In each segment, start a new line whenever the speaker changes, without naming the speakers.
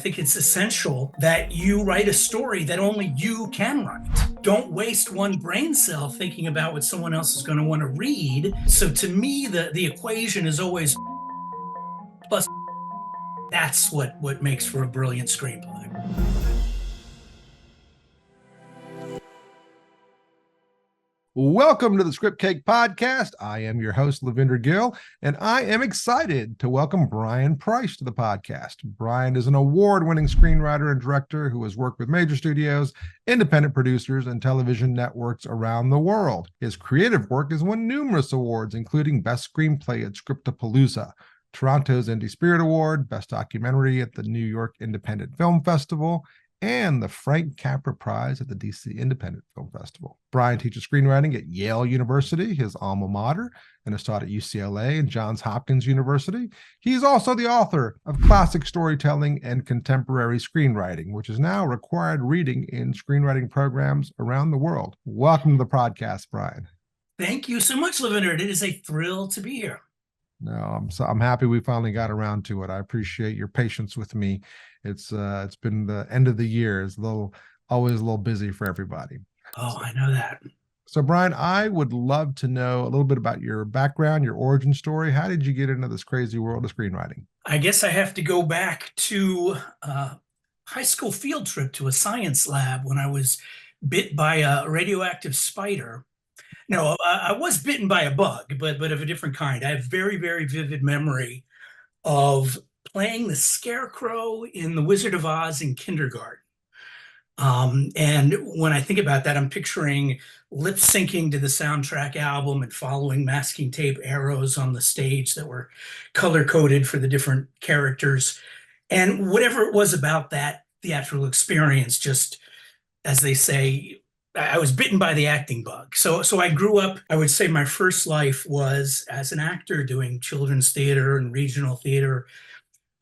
think it's essential that you write a story that only you can write. Don't waste one brain cell thinking about what someone else is going to want to read. So to me, the equation is always plus. That's what makes for a brilliant screenplay.
Welcome to the Scriptcake podcast. I am your host, Lavinder Gill, and I am excited to welcome Brian Price to the podcast. Brian is an award-winning screenwriter and director who has worked with major studios, independent producers, and television networks around the world. His creative work has won numerous awards, including Best Screenplay at Scriptapalooza, Toronto's Indie Spirit Award, Best Documentary at the New York Independent Film Festival, and the Frank Capra Prize at the DC Independent Film Festival. Brian teaches screenwriting at Yale University, his alma mater, and has taught at UCLA and Johns Hopkins University. He's also the author of Classic Storytelling and Contemporary Screenwriting, which is now required reading in screenwriting programs around the world. Welcome to the podcast, Brian.
Thank you so much, Lavinder. It is a thrill to be here.
No, I'm happy we finally got around to it. I appreciate your patience with me. It's been the end of the year. It's always a little busy for everybody.
Oh, I know that.
So, Brian, I would love to know a little bit about your background, your origin story. How did you get into this crazy world of screenwriting?
I guess I have to go back to a high school field trip to a science lab when I was bit by a radioactive spider. No, I was bitten by a bug, but of a different kind. I have very, very vivid memory of playing the Scarecrow in The Wizard of Oz in kindergarten. And when I think about that, I'm picturing lip syncing to the soundtrack album and following masking tape arrows on the stage that were color coded for the different characters. And whatever it was about that theatrical experience, just as they say, I was bitten by the acting bug. So I grew up, I would say my first life was as an actor doing children's theater and regional theater.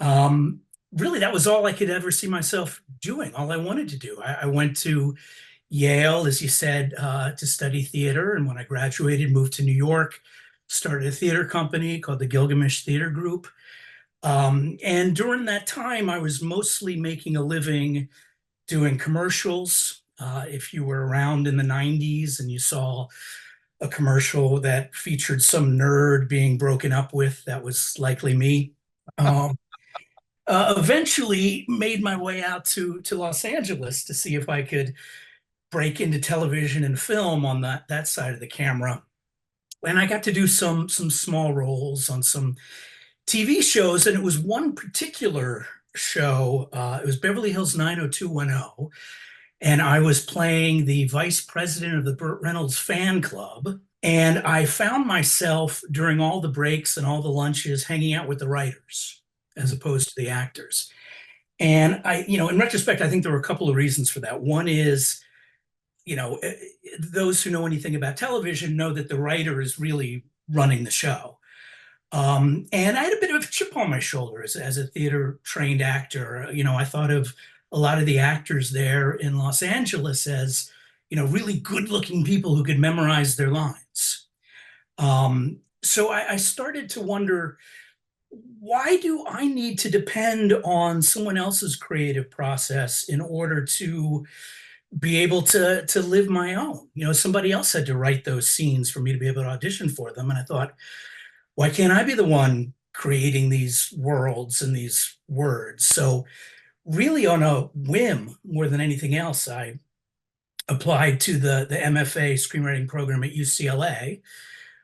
Really, that was all I could ever see myself doing, all I wanted to do. I went to Yale, as you said, to study theater. And when I graduated, moved to New York, started a theater company called the Gilgamesh Theater Group. And during that time, I was mostly making a living doing commercials. If you were around in the 90s and you saw a commercial that featured some nerd being broken up with, that was likely me. Eventually made my way out to Los Angeles to see if I could break into television and film on that side of the camera. And I got to do some small roles on some TV shows, and it was one particular show. It was Beverly Hills 90210, and I was playing the vice president of the Burt Reynolds fan club. And I found myself during all the breaks and all the lunches hanging out with the writers as opposed to the actors. And in retrospect, I think there were a couple of reasons for that. One is, those who know anything about television know that the writer is really running the show. And I had a bit of a chip on my shoulder as a theater trained actor. I thought of a lot of the actors there in Los Angeles as, really good looking people who could memorize their lines. So I started to wonder, why do I need to depend on someone else's creative process in order to be able to live my own? Somebody else had to write those scenes for me to be able to audition for them. And I thought, why can't I be the one creating these worlds and these words? So really on a whim more than anything else, I applied to the MFA screenwriting program at UCLA,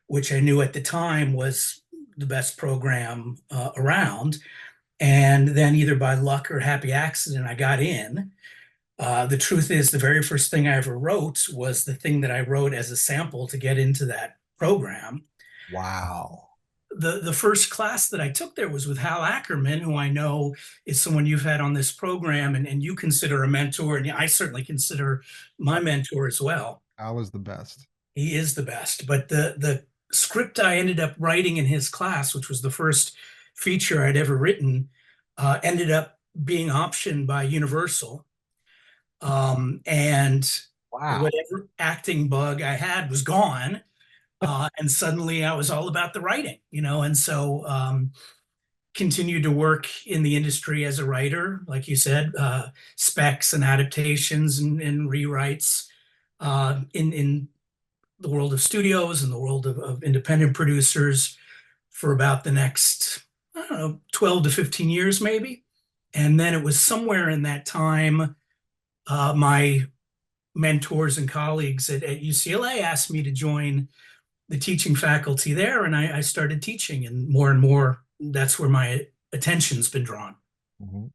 which I knew at the time was the best program around. And then either by luck or happy accident, I got in. The truth is, the very first thing I ever wrote was the thing that I wrote as a sample to get into that program.
Wow.
The first class that I took there was with Hal Ackerman, who I know is someone you've had on this program and you consider a mentor, and I certainly consider my mentor as well.
Hal is the best.
He is the best. But the script I ended up writing in his class, which was the first feature I'd ever written, ended up being optioned by Universal. And
wow.
Whatever acting bug I had was gone. And suddenly I was all about the writing, and so continued to work in the industry as a writer, like you said, specs and adaptations and rewrites in the world of studios and the world of independent producers for about the next, I don't know, 12 to 15 years, maybe. And then it was somewhere in that time, my mentors and colleagues at UCLA asked me to join the teaching faculty there, and I started teaching, and more, that's where my attention's been drawn.
Mhm.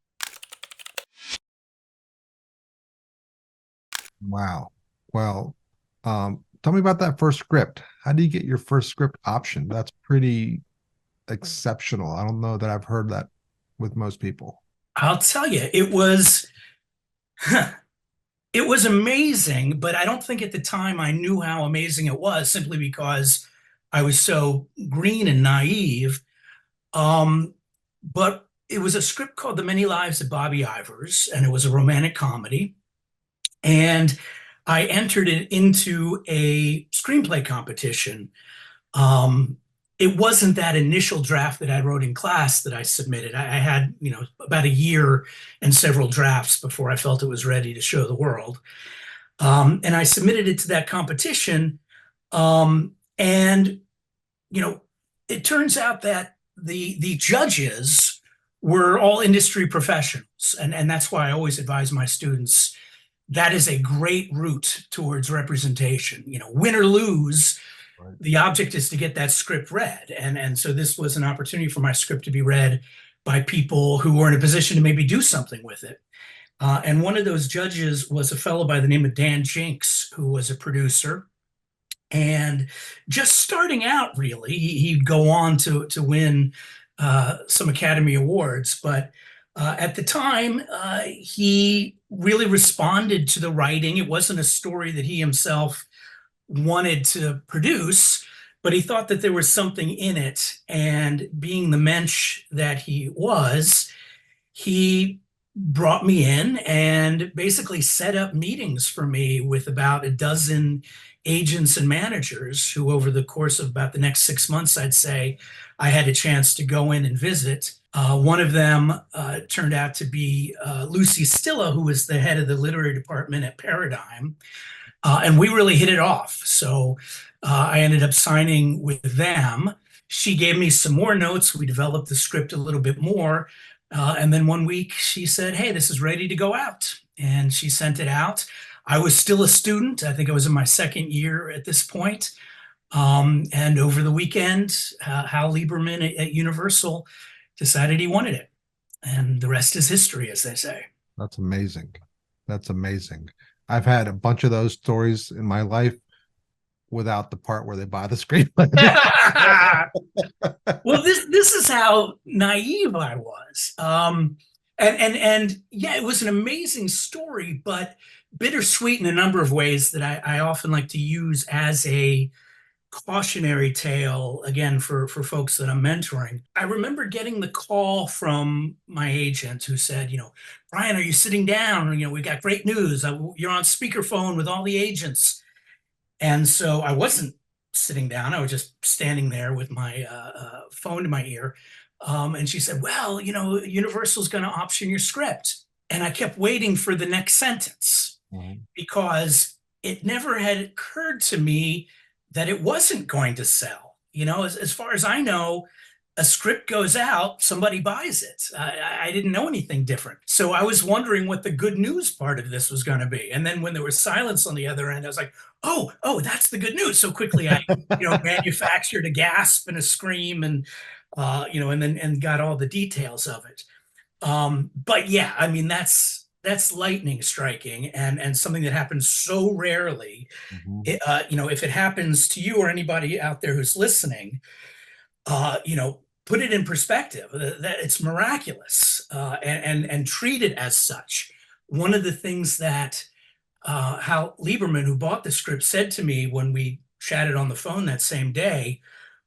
Wow. Well, tell me about that first script. How do you get your first script option? That's pretty exceptional. I don't know that I've heard that with most people.
I'll tell you, it was amazing, but I don't think at the time I knew how amazing it was simply because I was so green and naive. Um, but it was a script called The Many Lives of Bobby Ivers, and it was a romantic comedy. And I entered it into a screenplay competition. Um, it wasn't that initial draft that I wrote in class that I submitted. I had, about a year and several drafts before I felt it was ready to show the world. And I submitted it to that competition. And it turns out that the judges were all industry professionals, and that's why I always advise my students that is a great route towards representation. Win or lose,
Right.
the object is to get that script read, and so this was an opportunity for my script to be read by people who were in a position to maybe do something with it. And one of those judges was a fellow by the name of Dan Jinks, who was a producer and just starting out. Really, he'd go on to win some Academy Awards, but at the time, he really responded to the writing. It wasn't a story that he himself wanted to produce, but he thought that there was something in it. And being the mensch that he was, he brought me in and basically set up meetings for me with about a dozen agents and managers who, over the course of about the next 6 months, I'd say, I had a chance to go in and visit. One of them turned out to be Lucy Stilla, who was the head of the literary department at Paradigm. And we really hit it off. So I ended up signing with them. She gave me some more notes. We developed the script a little bit more. And then one week she said, "Hey, this is ready to go out." And she sent it out. I was still a student. I think I was in my second year at this point. And over the weekend, Hal Lieberman at Universal decided he wanted it. And the rest is history, as they say.
That's amazing. That's amazing. I've had a bunch of those stories in my life without the part where they buy the screenplay.
Well, this is how naive I was. And yeah, it was an amazing story, but bittersweet in a number of ways that I often like to use as a cautionary tale, again, for folks that I'm mentoring. I remember getting the call from my agent who said, "Brian, are you sitting down? We got great news. You're on speakerphone with all the agents." And so I wasn't sitting down. I was just standing there with my phone to my ear. And she said, "Well, Universal's going to option your script." And I kept waiting for the next sentence
Mhm.
because it never had occurred to me that it wasn't going to sell. As far as I know, a script goes out, somebody buys it. I didn't know anything different. So I was wondering what the good news part of this was going to be. And then when there was silence on the other end, I was like, oh, that's the good news. So quickly I, manufactured a gasp and a scream and, and got all the details of it. But yeah, I mean, that's lightning striking and something that happens so rarely.
Mhm.
If it happens to you or anybody out there who's listening, put it in perspective that it's miraculous, and treat it as such. One of the things that Hal Lieberman, who bought the script, said to me when we chatted on the phone that same day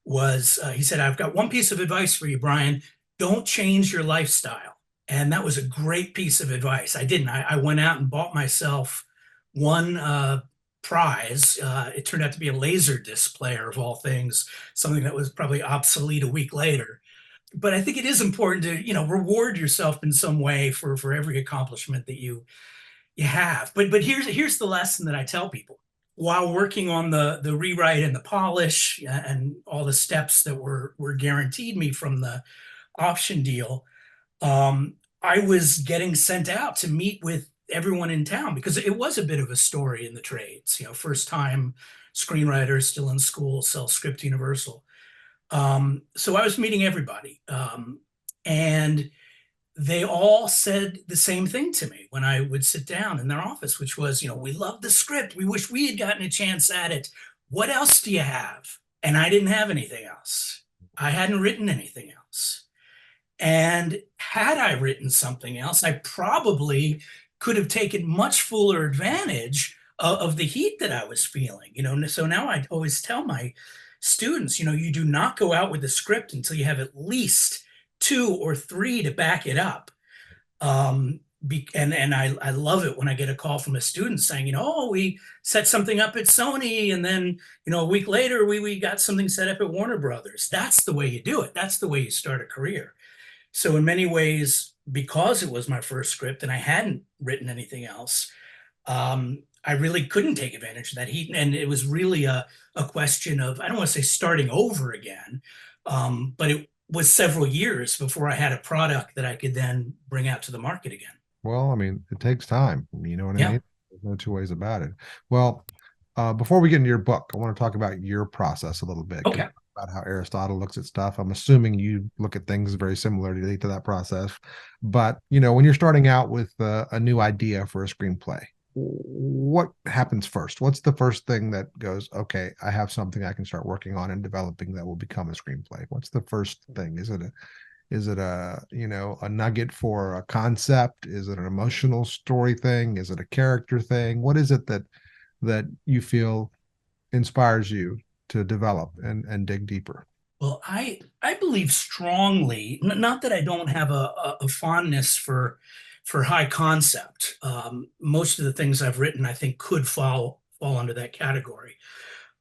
was, he said, "I've got one piece of advice for you, Brian. Don't change your lifestyle." And that was a great piece of advice. I didn't. I went out and bought myself one prize. It turned out to be a laser disc player of all things, something that was probably obsolete a week later. but I think it is important to, reward yourself in some way for every accomplishment that you have. But here's the lesson that I tell people while working on the rewrite and the polish and all the steps that were guaranteed me from the option deal. I was getting sent out to meet with everyone in town because it was a bit of a story in the trades. First time screenwriter, still in school, sells script universal. So I was meeting everybody. And they all said the same thing to me when I would sit down in their office, which was, we love the script. We wish we had gotten a chance at it. What else do you have? And I didn't have anything else. I hadn't written anything else. And had I written something else, I probably could have taken much fuller advantage of the heat that I was feeling. So now I always tell my students, you do not go out with a script until you have at least two or three to back it up. And I love it when I get a call from a student saying, oh, we set something up at Sony, and then a week later we got something set up at Warner Brothers. That's the way you do it. That's the way you start a career. So in many ways, because it was my first script and I hadn't written anything else, I really couldn't take advantage of that heat. And it was really a question of, I don't want to say starting over again, but it was several years before I had a product that I could then bring out to the market again.
Well, I mean, it takes time. You know what I
Yeah.
mean? There's no two ways about it. Well, before we get into your book, I want to talk about your process a little bit.
Okay.
About how Aristotle looks at stuff. I'm assuming you look at things very similarly to that process. But when you're starting out with a new idea for a screenplay, what happens first? What's the first thing that goes, okay, I have something I can start working on and developing that will become a screenplay? What's the first thing? Is it a nugget for a concept? Is it an emotional story thing? Is it a character thing? What is it that you feel inspires you to develop and dig deeper?
Well, I believe strongly, not that I don't have a fondness for high concept. Most of the things I've written, I think, could fall under that category.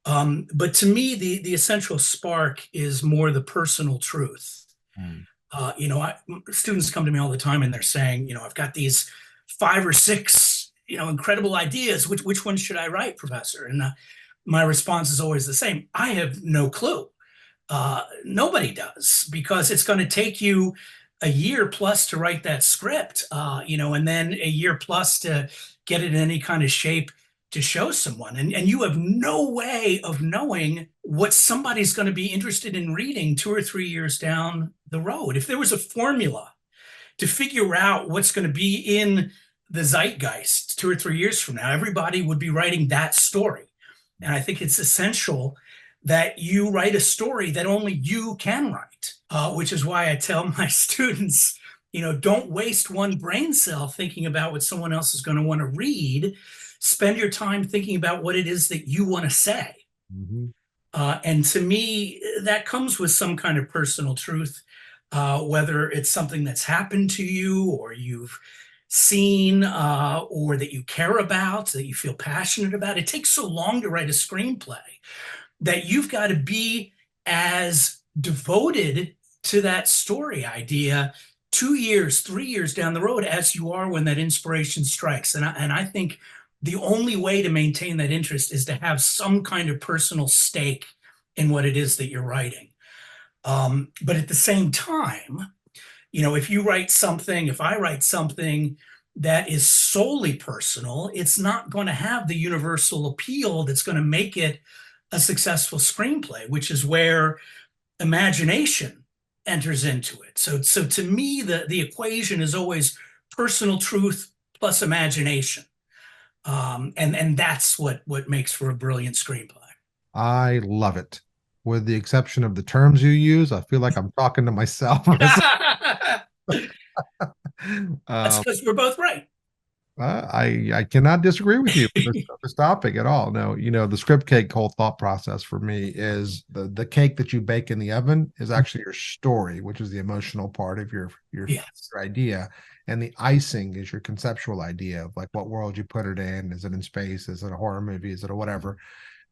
But to me, the essential spark is more the personal truth.
Mm.
Students come to me all the time and they're saying, I've got these five or six, incredible ideas. Which one should I write, Professor? And my response is always the same. I have no clue. Nobody does, because it's going to take you a year plus to write that script, and then a year plus to get it in any kind of shape to show someone. And you have no way of knowing what somebody's going to be interested in reading 2 or 3 years down the road. If there was a formula to figure out what's going to be in the zeitgeist 2 or 3 years from now, everybody would be writing that story. And I think it's essential that you write a story that only you can write, which is why I tell my students, don't waste one brain cell thinking about what someone else is going to want to read. Spend your time thinking about what it is that you want to say.
Mm-hmm.
And to me, that comes with some kind of personal truth, whether it's something that's happened to you or you've seen, or that you care about, that you feel passionate about. It takes so long to write a screenplay that you've got to be as devoted to that story idea 2 years, 3 years down the road as you are when that inspiration strikes. And I think the only way to maintain that interest is to have some kind of personal stake in what it is that you're writing. But at the same time, if I write something that is solely personal, it's not going to have the universal appeal that's going to make it a successful screenplay, which is where imagination enters into it. So to me, the equation is always personal truth plus imagination. And that's what makes for a brilliant screenplay.
I love it. With the exception of the terms you use, I feel like I'm talking to myself.
That's
um,
because we're both right.
I cannot disagree with you on this topic at all. No, the script cake whole thought process for me is the cake that you bake in the oven is actually your story, which is the emotional part of
Yes.
your idea, and the icing is your conceptual idea of like what world you put it in. Is it in space? Is it a horror movie? Is it a whatever?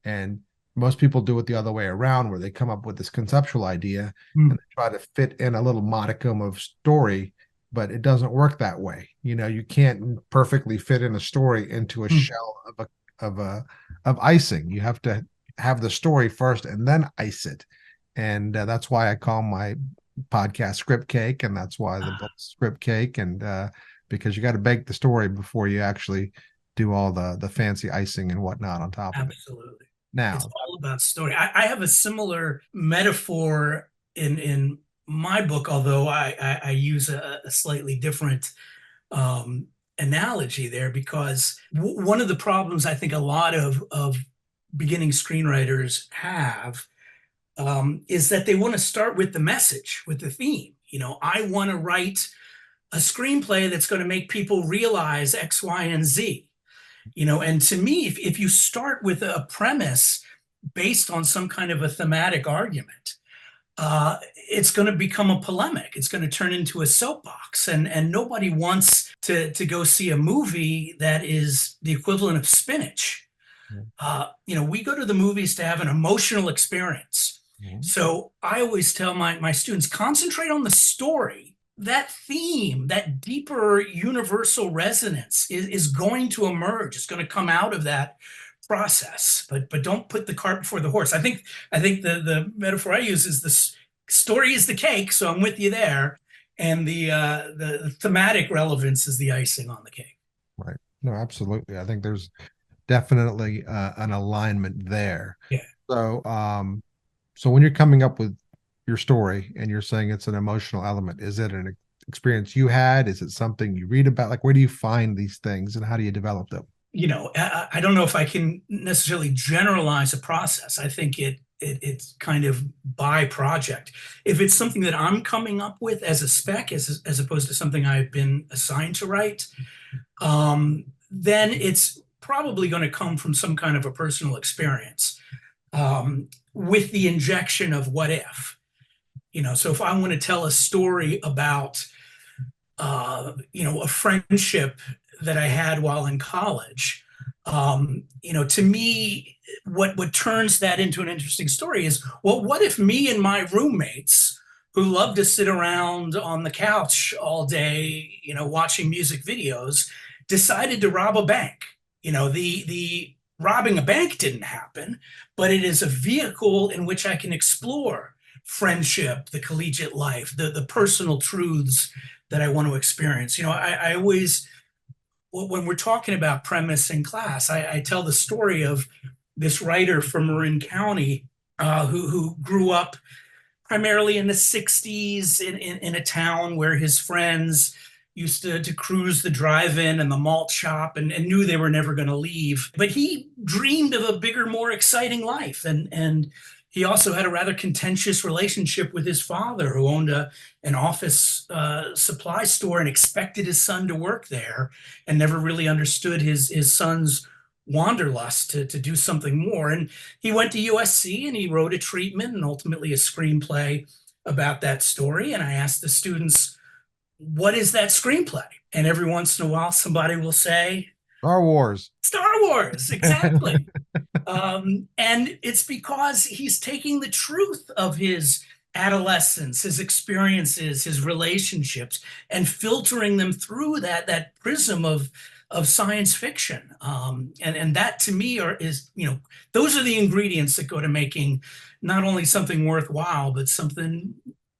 And Most people do it the other way around, where they come up with this conceptual idea and
Mm,
they try to fit in a little modicum of story, but it doesn't work that way. You can't perfectly fit in a story into a
mm.
shell of icing. You have to have the story first and then ice it. And that's why I call my podcast Script Cake, and that's why the book Script Cake, and because you got to bake the story before you actually do all the fancy icing and whatnot on top of it.
Absolutely. It's
Now,
all about story. I have a similar metaphor in my book, although I use a slightly different um, analogy there, because one of the problems I think a lot of beginning screenwriters have is that they want to start with the message, with the theme. I want to write a screenplay that's going to make people realize X, Y, and Z. And to me, if you start with a premise based on some kind of a thematic argument, it's going to become a polemic. It's going to turn into a soapbox, and nobody wants to go see a movie that is the equivalent of spinach. We go to the movies to have an emotional experience.
mhm,
So I always tell my students, concentrate on the story. That theme, that deeper universal resonance is going to emerge. It's going to come out of that process, but don't put the cart before the horse. I think the metaphor I use is this story is the cake, so I'm with you there, and the thematic relevance is the icing on the cake.
right. No, absolutely. I think there's definitely an alignment there.
Yeah.
So when you're coming up with your story and you're saying it's an emotional element, is it an experience you had? Is it something you read about? Like, where do you find these things and how do you develop them?
I don't know if I can necessarily generalize a process. I think it's kind of by project. If it's something that I'm coming up with as a spec, as opposed to something I've been assigned to write, then it's probably going to come from some kind of a personal experience, with the injection of what if. So if I want to tell a story about a friendship that I had while in college. To me, what turns that into an interesting story is, well, what if me and my roommates, who love to sit around on the couch all day, watching music videos, decided to rob a bank? The robbing a bank didn't happen, but it is a vehicle in which I can explore friendship, the collegiate life, the personal truths that I want to experience. I always, when we're talking about premise in class, I tell the story of this writer from Marin County, who grew up primarily in the 60s in a town where his friends used to cruise the drive-in and the malt shop, and knew they were never going to leave. But he dreamed of a bigger, more exciting life. And he also had a rather contentious relationship with his father, who owned an office supply store and expected his son to work there, and never really understood his son's wanderlust to do something more. And he went to USC and he wrote a treatment and ultimately a screenplay about that story. And I asked the students, what is that screenplay? And every once in a while, somebody will say,
Star Wars.
Star Wars, exactly. And it's because he's taking the truth of his adolescence, his experiences, his relationships, and filtering them through that prism of science fiction. And that to me is those are the ingredients that go to making not only something worthwhile, but something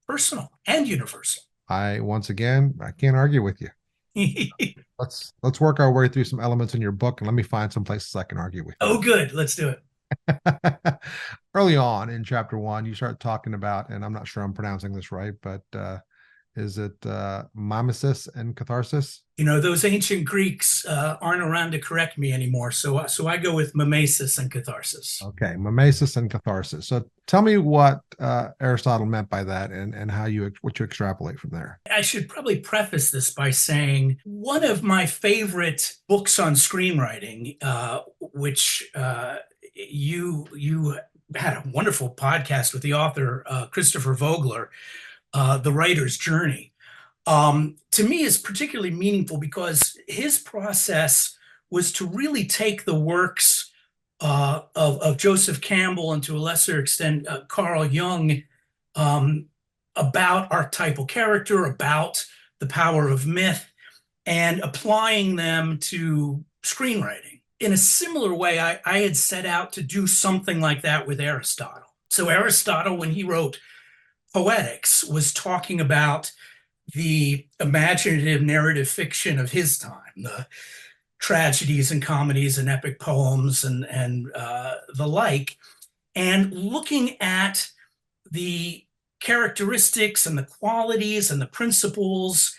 personal and universal.
Once again, I can't argue with you. Let's work our way through some elements in your book and let me find some places I can argue with
Oh, good. Let's do it.
you. Early on in chapter one, you start talking about, and I'm not sure I'm pronouncing this right, but is it mimesis and catharsis?
Those ancient Greeks aren't around to correct me anymore. So I go with mimesis and catharsis.
Okay, mimesis and catharsis. So tell me what Aristotle meant by that, and how what you extrapolate from there.
I should probably preface this by saying one of my favorite books on screenwriting, which you had a wonderful podcast with the author, Christopher Vogler, The Writer's Journey, to me is particularly meaningful because his process was to really take the works of Joseph Campbell and to a lesser extent Carl Jung, um, about archetypal character, about the power of myth, and applying them to screenwriting. In a similar way, I had set out to do something like that with Aristotle. So Aristotle, when he wrote Poetics, was talking about the imaginative narrative fiction of his time, the tragedies and comedies and epic poems and the like, and looking at the characteristics and the qualities and the principles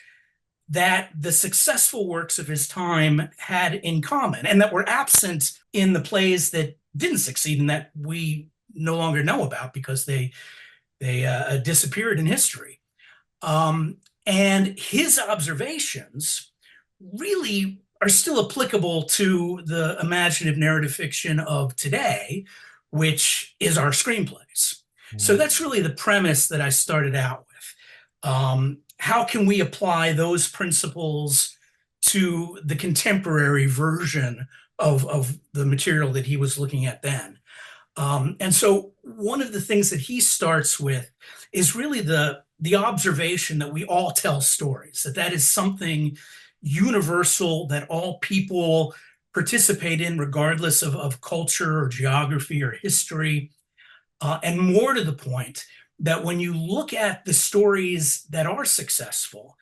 that the successful works of his time had in common and that were absent in the plays that didn't succeed and that we no longer know about because they disappeared in history. And his observations really are still applicable to the imaginative narrative fiction of today, which is our screenplays. So that's really the premise that I started out with. How can we apply those principles to the contemporary version of the material that he was looking at then? And so one of the things that he starts with is really the observation that we all tell stories, that is something universal that all people participate in, regardless of culture or geography or history. And more to the point, that when you look at the stories that are successful,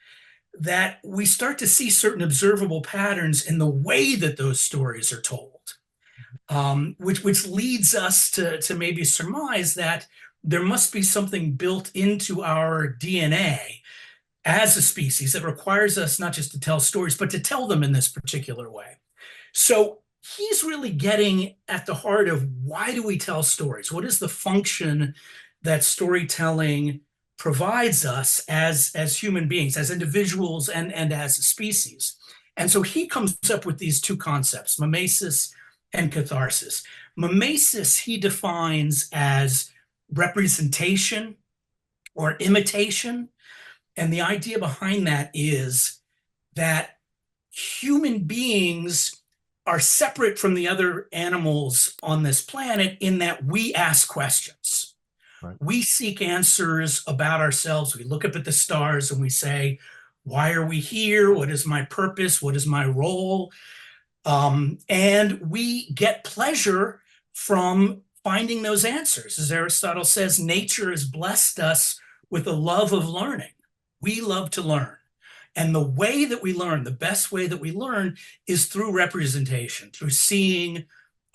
that we start to see certain observable patterns in the way that those stories are told. Which leads us to maybe surmise that there must be something built into our DNA as a species that requires us not just to tell stories, but to tell them in this particular way. So he's really getting at the heart of why do we tell stories? What is the function that storytelling provides us as human beings, as individuals, and as a species? And so he comes up with these two concepts, mimesis and catharsis. Mimesis he defines as representation or imitation. And the idea behind that is that human beings are separate from the other animals on this planet in that we ask questions. Right. We seek answers about ourselves. We look up at the stars and we say, why are we here? What is my purpose? What is my role? And we get pleasure from finding those answers. As Aristotle says, nature has blessed us with a love of learning. We love to learn. And the way that we learn, the best way that we learn, is through representation, through seeing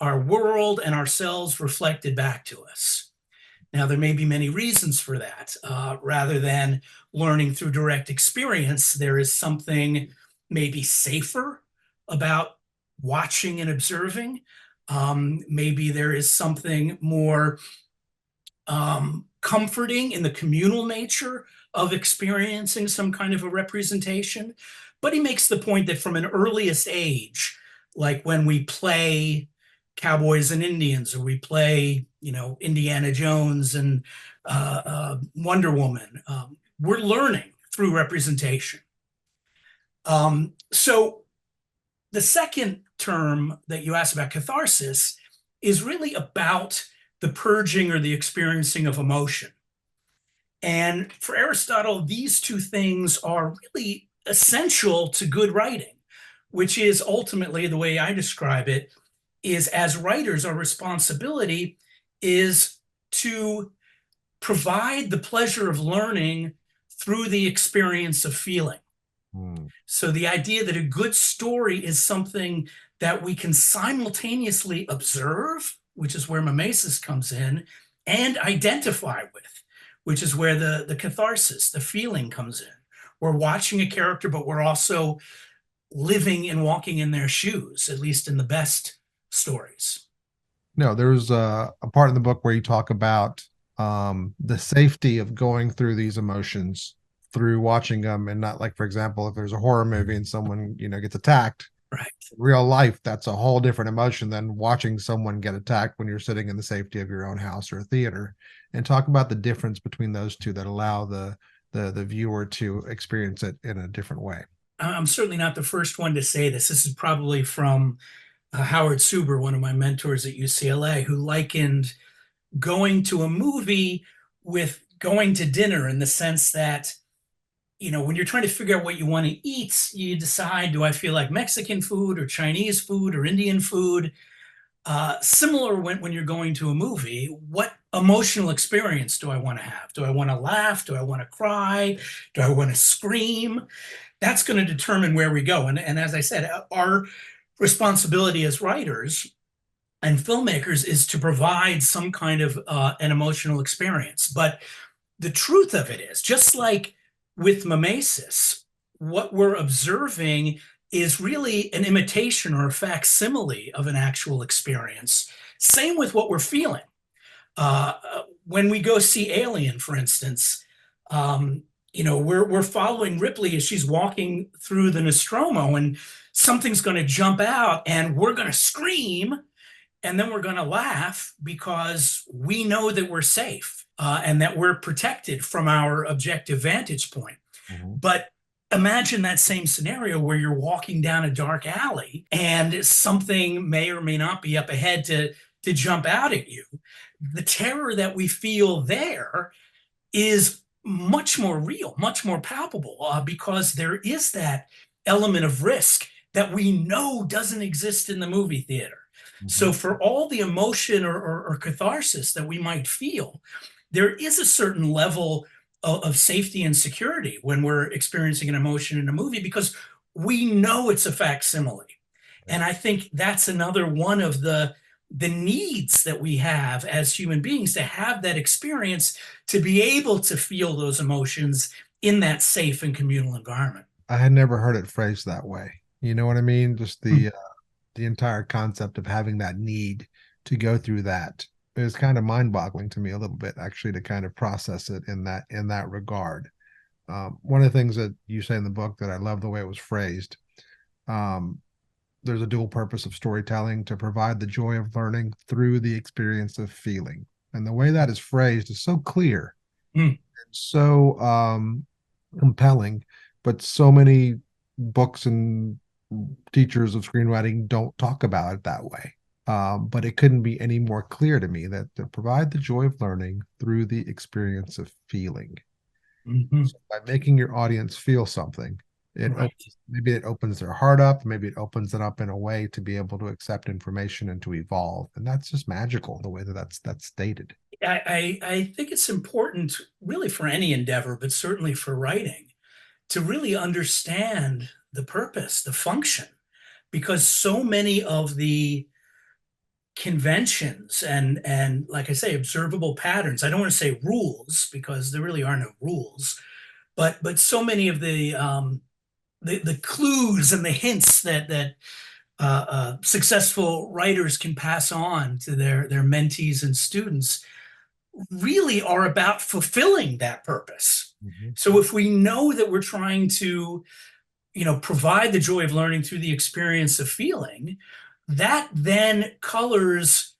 our world and ourselves reflected back to us. Now, there may be many reasons for that. Rather than learning through direct experience, there is something maybe safer about watching and observing. Maybe there is something more comforting in the communal nature of experiencing some kind of a representation. But he makes the point that from an earliest age, like when we play Cowboys and Indians, or we play, Indiana Jones and Wonder Woman, we're learning through representation. So the second term that you asked about, catharsis, is really about the purging or the experiencing of emotion. And for Aristotle, these two things are really essential to good writing, which is ultimately, the way I describe it, is as writers, our responsibility is to provide the pleasure of learning through the experience of feeling. So the idea that a good story is something that we can simultaneously observe, which is where mimesis comes in, and identify with, which is where the catharsis, the feeling, comes in. We're watching a character, but we're also living and walking in their shoes, at least in the best stories.
No, there's a part in the book where you talk about the safety of going through these emotions through watching them, and not, like, for example, if there's a horror movie and someone gets attacked,
right,
in real life, that's a whole different emotion than watching someone get attacked when you're sitting in the safety of your own house or a theater. And talk about the difference between those two that allow the viewer to experience it in a different way.
I'm certainly not the first one to say this. This is probably from Howard Suber, one of my mentors at UCLA, who likened going to a movie with going to dinner in the sense that, when you're trying to figure out what you want to eat, you decide, do I feel like Mexican food or Chinese food or Indian food? Similar when you're going to a movie, what emotional experience do I want to have? Do I want to laugh? Do I want to cry? Do I want to scream? That's going to determine where we go. And as I said, our responsibility as writers and filmmakers is to provide some kind of an emotional experience. But the truth of it is, just like with mimesis, what we're observing is really an imitation or a facsimile of an actual experience. Same with what we're feeling. Uh, when we go see Alien, for instance, we're following Ripley as she's walking through the Nostromo, and something's going to jump out, and we're going to scream, and then we're going to laugh because we know that we're safe and that we're protected from our objective vantage point.
Mhm.
But imagine that same scenario where you're walking down a dark alley and something may or may not be up ahead to jump out at you. The terror that we feel there is much more real, much more palpable, because there is that element of risk that we know doesn't exist in the movie theater. So,
Mhm.
for all the emotion or catharsis that we might feel, there is a certain level of safety and security when we're experiencing an emotion in a movie because we know it's a facsimile.
Right.
And I think that's another one of the needs that we have as human beings, to have that experience, to be able to feel those emotions in that safe and communal environment.
I had never heard it phrased that way. You know what I mean? Just
Mm.
the entire concept of having that need to go through that is kind of mind-boggling to me a little bit, actually, to kind of process it in that regard. One of the things that you say in the book that I love the way it was phrased. Um, there's a dual purpose of storytelling to provide the joy of learning through the experience of feeling. And the way that is phrased is so clear
Mm.
and so compelling, but so many books and teachers of screenwriting don't talk about it that way. But it couldn't be any more clear to me that to provide the joy of learning through the experience of feeling.
Mhm.
So by making your audience feel something,
Right.
maybe it opens their heart up, maybe it opens it up in a way to be able to accept information and to evolve. And that's just magical the way that that's stated.
I think it's important, really, for any endeavor, but certainly for writing, to really understand the purpose, the function, because so many of the conventions and like I say, observable patterns. I don't want to say rules because there really are no rules, but so many of the clues and the hints that successful writers can pass on to their mentees and students really are about fulfilling that purpose.
Mhm.
So if we know that we're trying to, provide the joy of learning through the experience of feeling, that then colors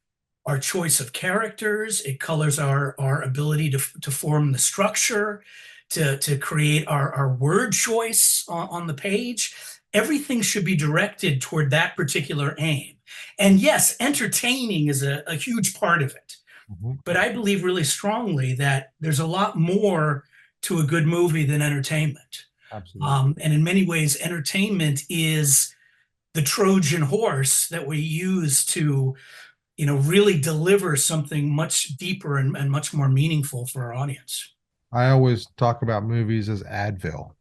our choice of characters. It colors our ability to form the structure, to create our word choice on the page. Everything should be directed toward that particular aim. And yes, entertaining is a huge part of it.
Mhm.
But I believe really strongly that there's a lot more to a good movie than entertainment.
Absolutely.
And in many ways, entertainment is the Trojan horse that we use to, really deliver something much deeper and much more meaningful for our audience.
I always talk about movies as Advil.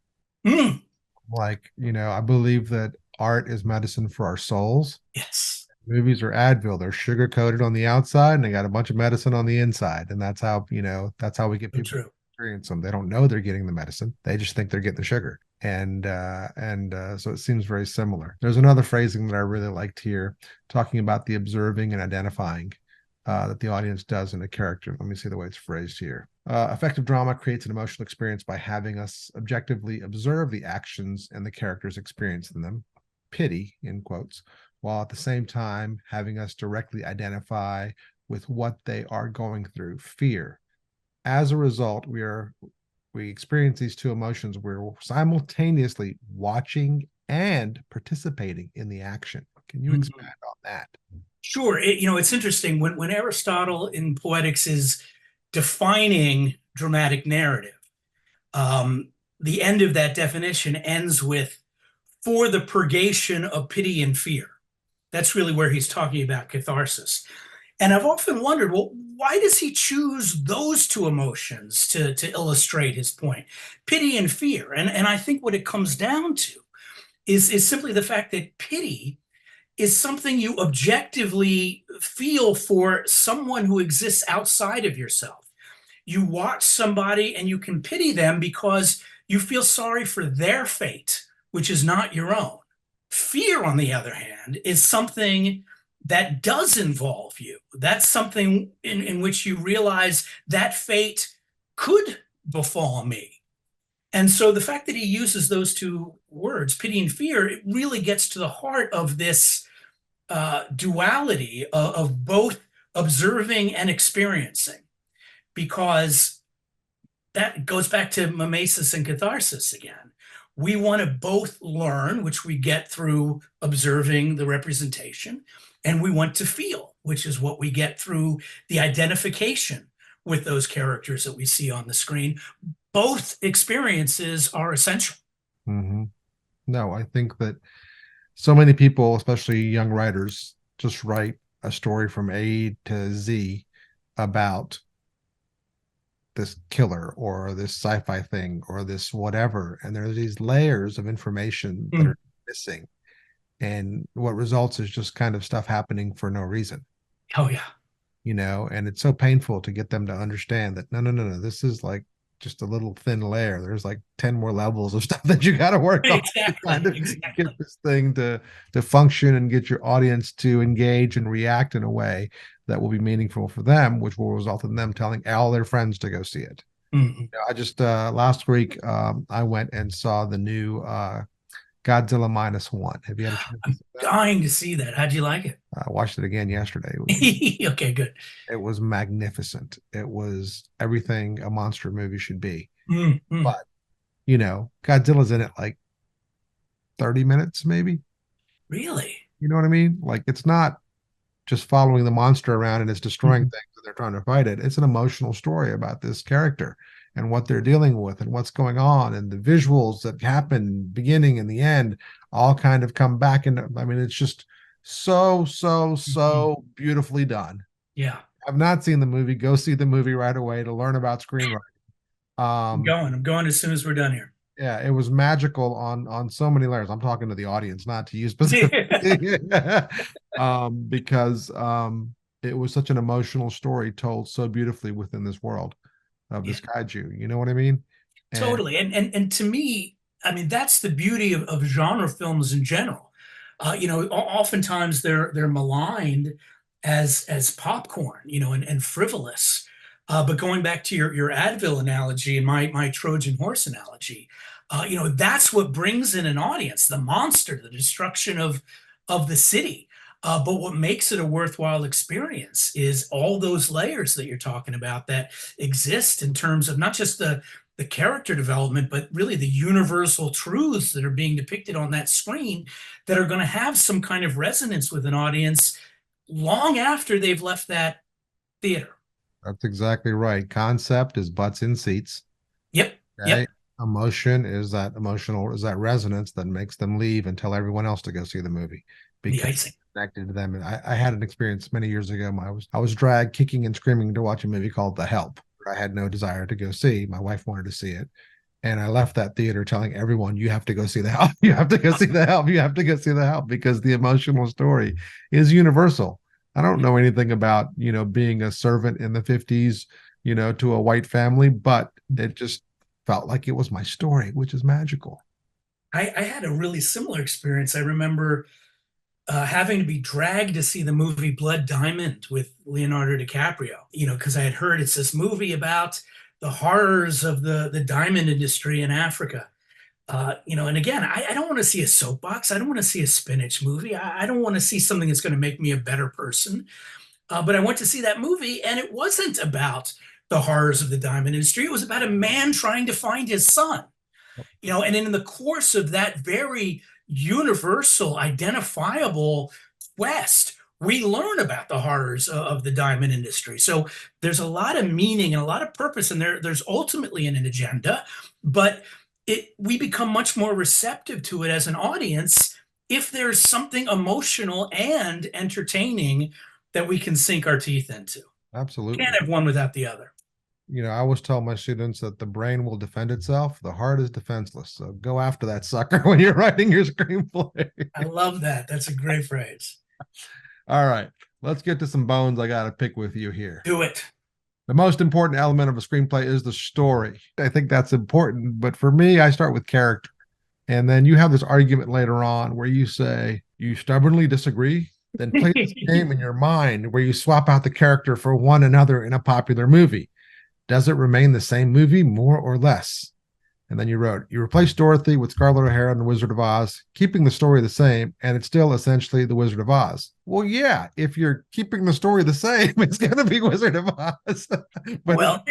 Mm,
Like, I believe that art is medicine for our souls.
yes,
Movies are Advil. They're sugar coated on the outside and they got a bunch of medicine on the inside. And that's how we get
so
people to
true.
experience them. They don't know they're getting the medicine. They just think they're getting the sugar. So it seems very similar. There's another phrasing that I really liked here, talking about the observing and identifying that the audience does in a character. Let me see the way it's phrased here. Effective drama creates an emotional experience by having us objectively observe the actions and the characters experiencing them, pity in quotes, while at the same time having us directly identify with what they are going through, fear. As a result, we experience these two emotions. We're simultaneously watching and participating in the action. Can you
Mhm.
expand on that?
Sure. It's interesting when Aristotle in Poetics is defining dramatic narrative. Um, the end of that definition ends with for the purgation of pity and fear. That's really where he's talking about catharsis. And I've often wondered, well, why does he choose those two emotions to illustrate his point? Pity and fear. And I think what it comes down to is simply the fact that pity is something you objectively feel for someone who exists outside of yourself. You watch somebody and you can pity them because you feel sorry for their fate, which is not your own. Fear, on the other hand, is something that does involve you. That's something in which you realize that fate could befall me. And so the fact that he uses those two words, pity and fear, it really gets to the heart of this duality of both observing and experiencing, because that goes back to mimesis and catharsis again. We want to both learn, which we get through observing the representation, and we want to feel, which is what we get through the identification with those characters that we see on the screen. Both experiences are essential.
Mm-hmm. No, I think that so many people, especially young writers, just write a story from A to Z about this killer or this sci-fi thing or this whatever, and there's these layers of information that
Mm.
are missing, and what results is just kind of stuff happening for no reason,
Oh, yeah.
and it's so painful to get them to understand that no, this is like just a little thin layer. There's like 10 more levels of stuff that you got to work on to kind
Exactly.
of get
Exactly.
this thing to function and get your audience to engage and react in a way that will be meaningful for them, which will result in them telling all their friends to go see it.
Mhm.
I just last week I went and saw the new Godzilla -1. Have you had a chance to
I'm
see that?
dying to see that. How'd you like it?
I watched it again yesterday.
Okay, good.
It was magnificent. It was everything a monster movie should be.
Mm, mm.
But, Godzilla's in it like 30 minutes, maybe.
Really?
You know what I mean? Like, it's not just following the monster around and it's destroying
Mhm.
things and they're trying to fight it. It's an emotional story about this character and what they're dealing with and what's going on, and the visuals that happen beginning and the end all kind of come back. And I mean, it's just
Mhm.
so beautifully done.
Yeah,
I've not seen the movie. Go see the movie right away to learn about screenwriting.
I'm
Um,
going. I'm going as soon as we're done here.
yeah, it was magical on so many layers. I'm talking to the audience, not to you specifically, because it was such an emotional story told so beautifully within this world of
Yeah,
this kaiju. You know what I mean? And
totally. And to me, I mean, that's the beauty of genre films in general. Oftentimes they're maligned as popcorn, and frivolous. But going back to your Advil analogy and my Trojan horse analogy, that's what brings in an audience, the monster, the destruction of the city. But what makes it a worthwhile experience is all those layers that you're talking about that exist in terms of not just the character development, but really the universal truths that are being depicted on that screen that are going to have some kind of resonance with an audience long after they've left that theater.
that's exactly right. Concept is butts in seats.
Yep,
Okay.
yep,
Emotional is that resonance that makes them leave and tell everyone else to go see the movie
the
because
icing.
it's connected to them. And I had an experience many years ago. I was dragged kicking and screaming to watch a movie called The Help. I had no desire to go see. My wife wanted to see it. And I left that theater telling everyone, you have to go see The Help. You have to go see The Help. You have to go see The Help because the emotional story is universal. I don't know anything about, being a servant in the 50s, to a white family, but it just felt like it was my story, which is magical.
I had a really similar experience. I remember having to be dragged to see the movie Blood Diamond with Leonardo DiCaprio, because I had heard it's this movie about the horrors of the diamond industry in Africa. And again, I don't want to see a soapbox. I don't want to see a spinach movie. I don't want to see something that's going to make me a better person. But I went to see that movie, and it wasn't about the horrors of the diamond industry. It was about a man trying to find his son. And in the course of that very universal, identifiable quest. We learn about the horrors of the diamond industry. So there's a lot of meaning and a lot of purpose, and there's ultimately an agenda, but we become much more receptive to it as an audience if there's something emotional and entertaining that we can sink our teeth into. Can't
Absolutely.
have one without the other.
I always tell my students that the brain will defend itself, the heart is defenseless. So go after that sucker when you're writing your screenplay.
I love that. That's a great phrase.
All right, let's get to some bones I got to pick with you here.
Do it.
The most important element of a screenplay is the story. I think that's important, but for me, I start with character. And then you have this argument later on where you say you stubbornly disagree, then play this game in your mind where you swap out the character for one another in a popular movie. Does it remain the same movie, more or less? And then you wrote, you replace Dorothy with Scarlett O'Hara in The Wizard of Oz, keeping the story the same, and it's still essentially The Wizard of Oz. Well, yeah, if you're keeping the story the same, it's going to be Wizard of Oz. But
Well,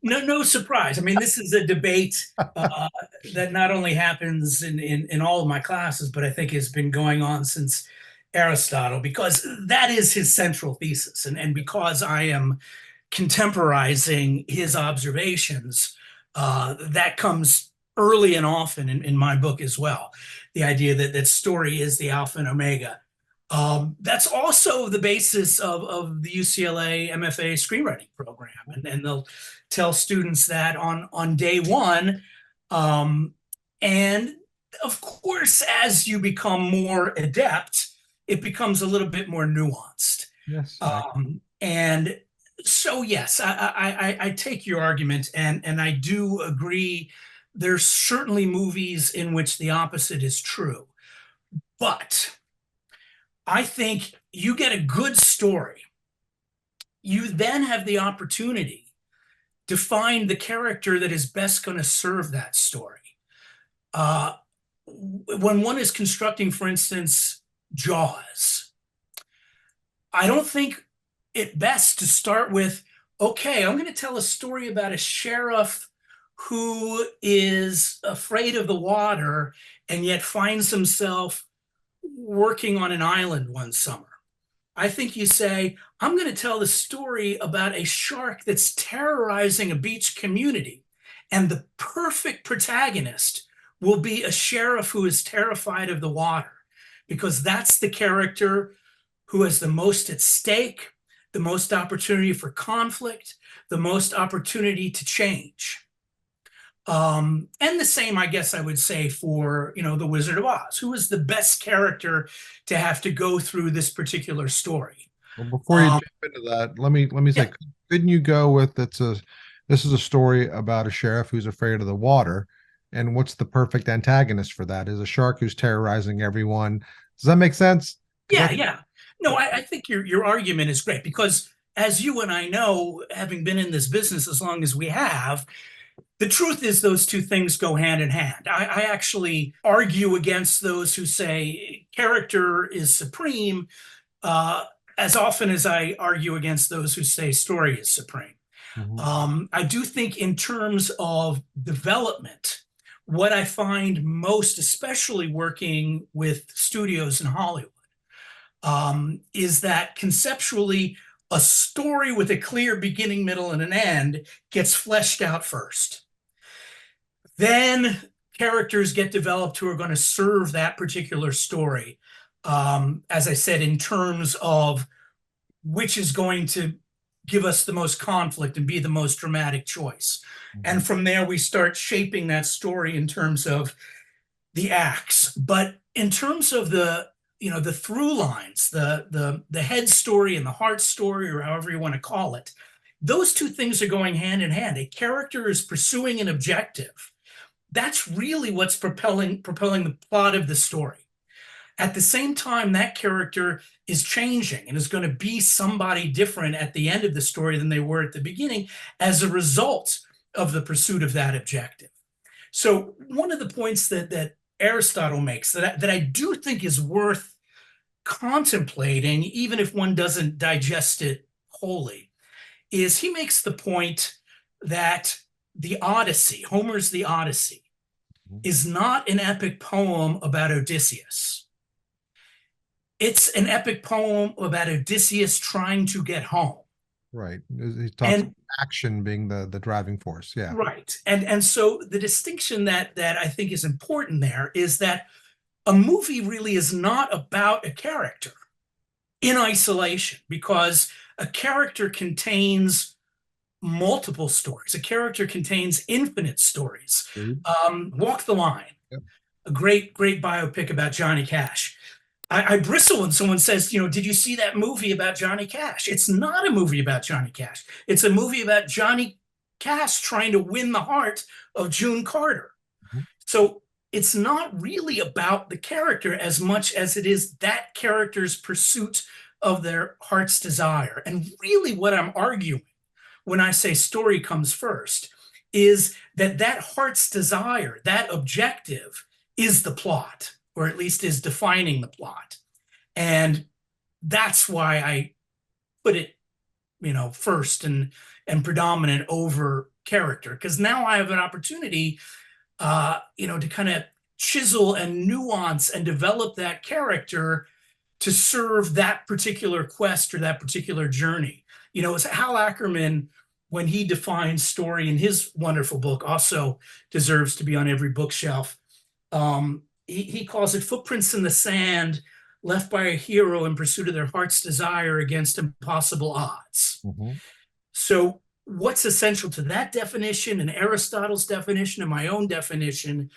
no surprise. I mean, this is a debate that not only happens in all of my classes, but I think has been going on since Aristotle, because that is his central thesis. And because I am contemporizing his observations, that comes early and often in my book as well. The idea that story is the alpha and omega. That's also the basis of the UCLA MFA screenwriting program. And they'll tell students that on day one. And of course, as you become more adept, it becomes a little bit more nuanced.
yes,
And so, yes, I take your argument, and I do agree. There's certainly movies in which the opposite is true. But I think you get a good story. You then have the opportunity to find the character that is best going to serve that story. When one is constructing, for instance, Jaws, I don't think it best to start with, okay, I'm going to tell a story about a sheriff who is afraid of the water and yet finds himself working on an island one summer. I think you say, I'm going to tell the story about a shark that's terrorizing a beach community. And the perfect protagonist will be a sheriff who is terrified of the water, because that's the character who has the most at stake, the most opportunity for conflict, the most opportunity to change. And the same, I guess I would say, for, The Wizard of Oz, who is the best character to have to go through this particular story.
well, before you jump into that, let me say,
Yeah.
couldn't you go with this is a story about a sheriff who's afraid of the water, and what's the perfect antagonist for that? Is a shark who's terrorizing everyone. Does that make sense?
Yeah, yeah. No, I think your argument is great, because as you and I know, having been in this business as long as we have, the truth is those two things go hand in hand. I actually argue against those who say character is supreme, as often as I argue against those who say story is supreme. I do think in terms of development, what I find most, especially working with studios in Hollywood, is that conceptually a story with a clear beginning, middle, and an end gets fleshed out first. Then characters get developed who are going to serve that particular story. As I said, in terms of which is going to give us the most conflict and be the most dramatic choice. And from there, we start shaping that story in terms of the acts. But in terms of the through lines, the head story and the heart story, or however you want to call it, those two things are going hand in hand. A character is pursuing an objective. That's really what's propelling the plot of the story. At the same time, that character is changing and is going to be somebody different at the end of the story than they were at the beginning as a result of the pursuit of that objective. So one of the points that Aristotle makes that I do think is worth contemplating, even if one doesn't digest it wholly, is he makes the point that the Odyssey, Homer's The Odyssey, is not an epic poem about Odysseus. It's an epic poem about Odysseus trying to get home.
Right. He talks about
And
action being the driving force. Yeah.
right. And so the distinction that I think is important there is that a movie really is not about a character in isolation, because a character contains multiple stories. A character contains infinite stories.
Agreed.
Walk the Line,
Yep.
a great biopic about Johnny Cash. I bristle when someone says, did you see that movie about Johnny Cash? It's not a movie about Johnny Cash. It's a movie about Johnny Cash trying to win the heart of June Carter.
Mhm.
So it's not really about the character as much as it is that character's pursuit of their heart's desire. And really, what I'm arguing when I say story comes first is that heart's desire, that objective, is the plot, or at least is defining the plot. And that's why I put it, first and predominant over character, because now I have an opportunity, to kind of chisel and nuance and develop that character to serve that particular quest or that particular journey. It's Hal Ackerman, when he defines story in his wonderful book, also deserves to be on every bookshelf. He calls it footprints in the sand left by a hero in pursuit of their heart's desire against impossible odds.
Mhm.
So what's essential to that definition and Aristotle's definition and my own definition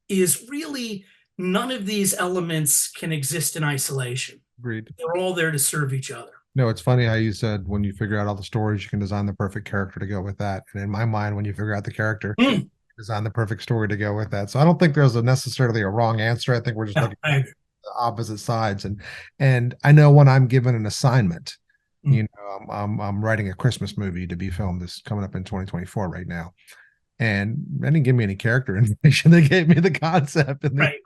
is really none of these elements can exist in isolation.
Agreed.
They're all there to serve each other.
No, it's funny how you said when you figure out all the stories, you can design the perfect character to go with that. And in my mind, when you figure out the character,
Mm.
design the perfect story to go with that. So I don't think there's necessarily a wrong answer. I think we're just
No,
looking
I
at
agree.
the opposite sides. And I know when I'm given an assignment,
Mm.
I'm writing a Christmas movie to be filmed this coming up in 2024 right now. And they didn't give me any character information. They gave me the concept
Right.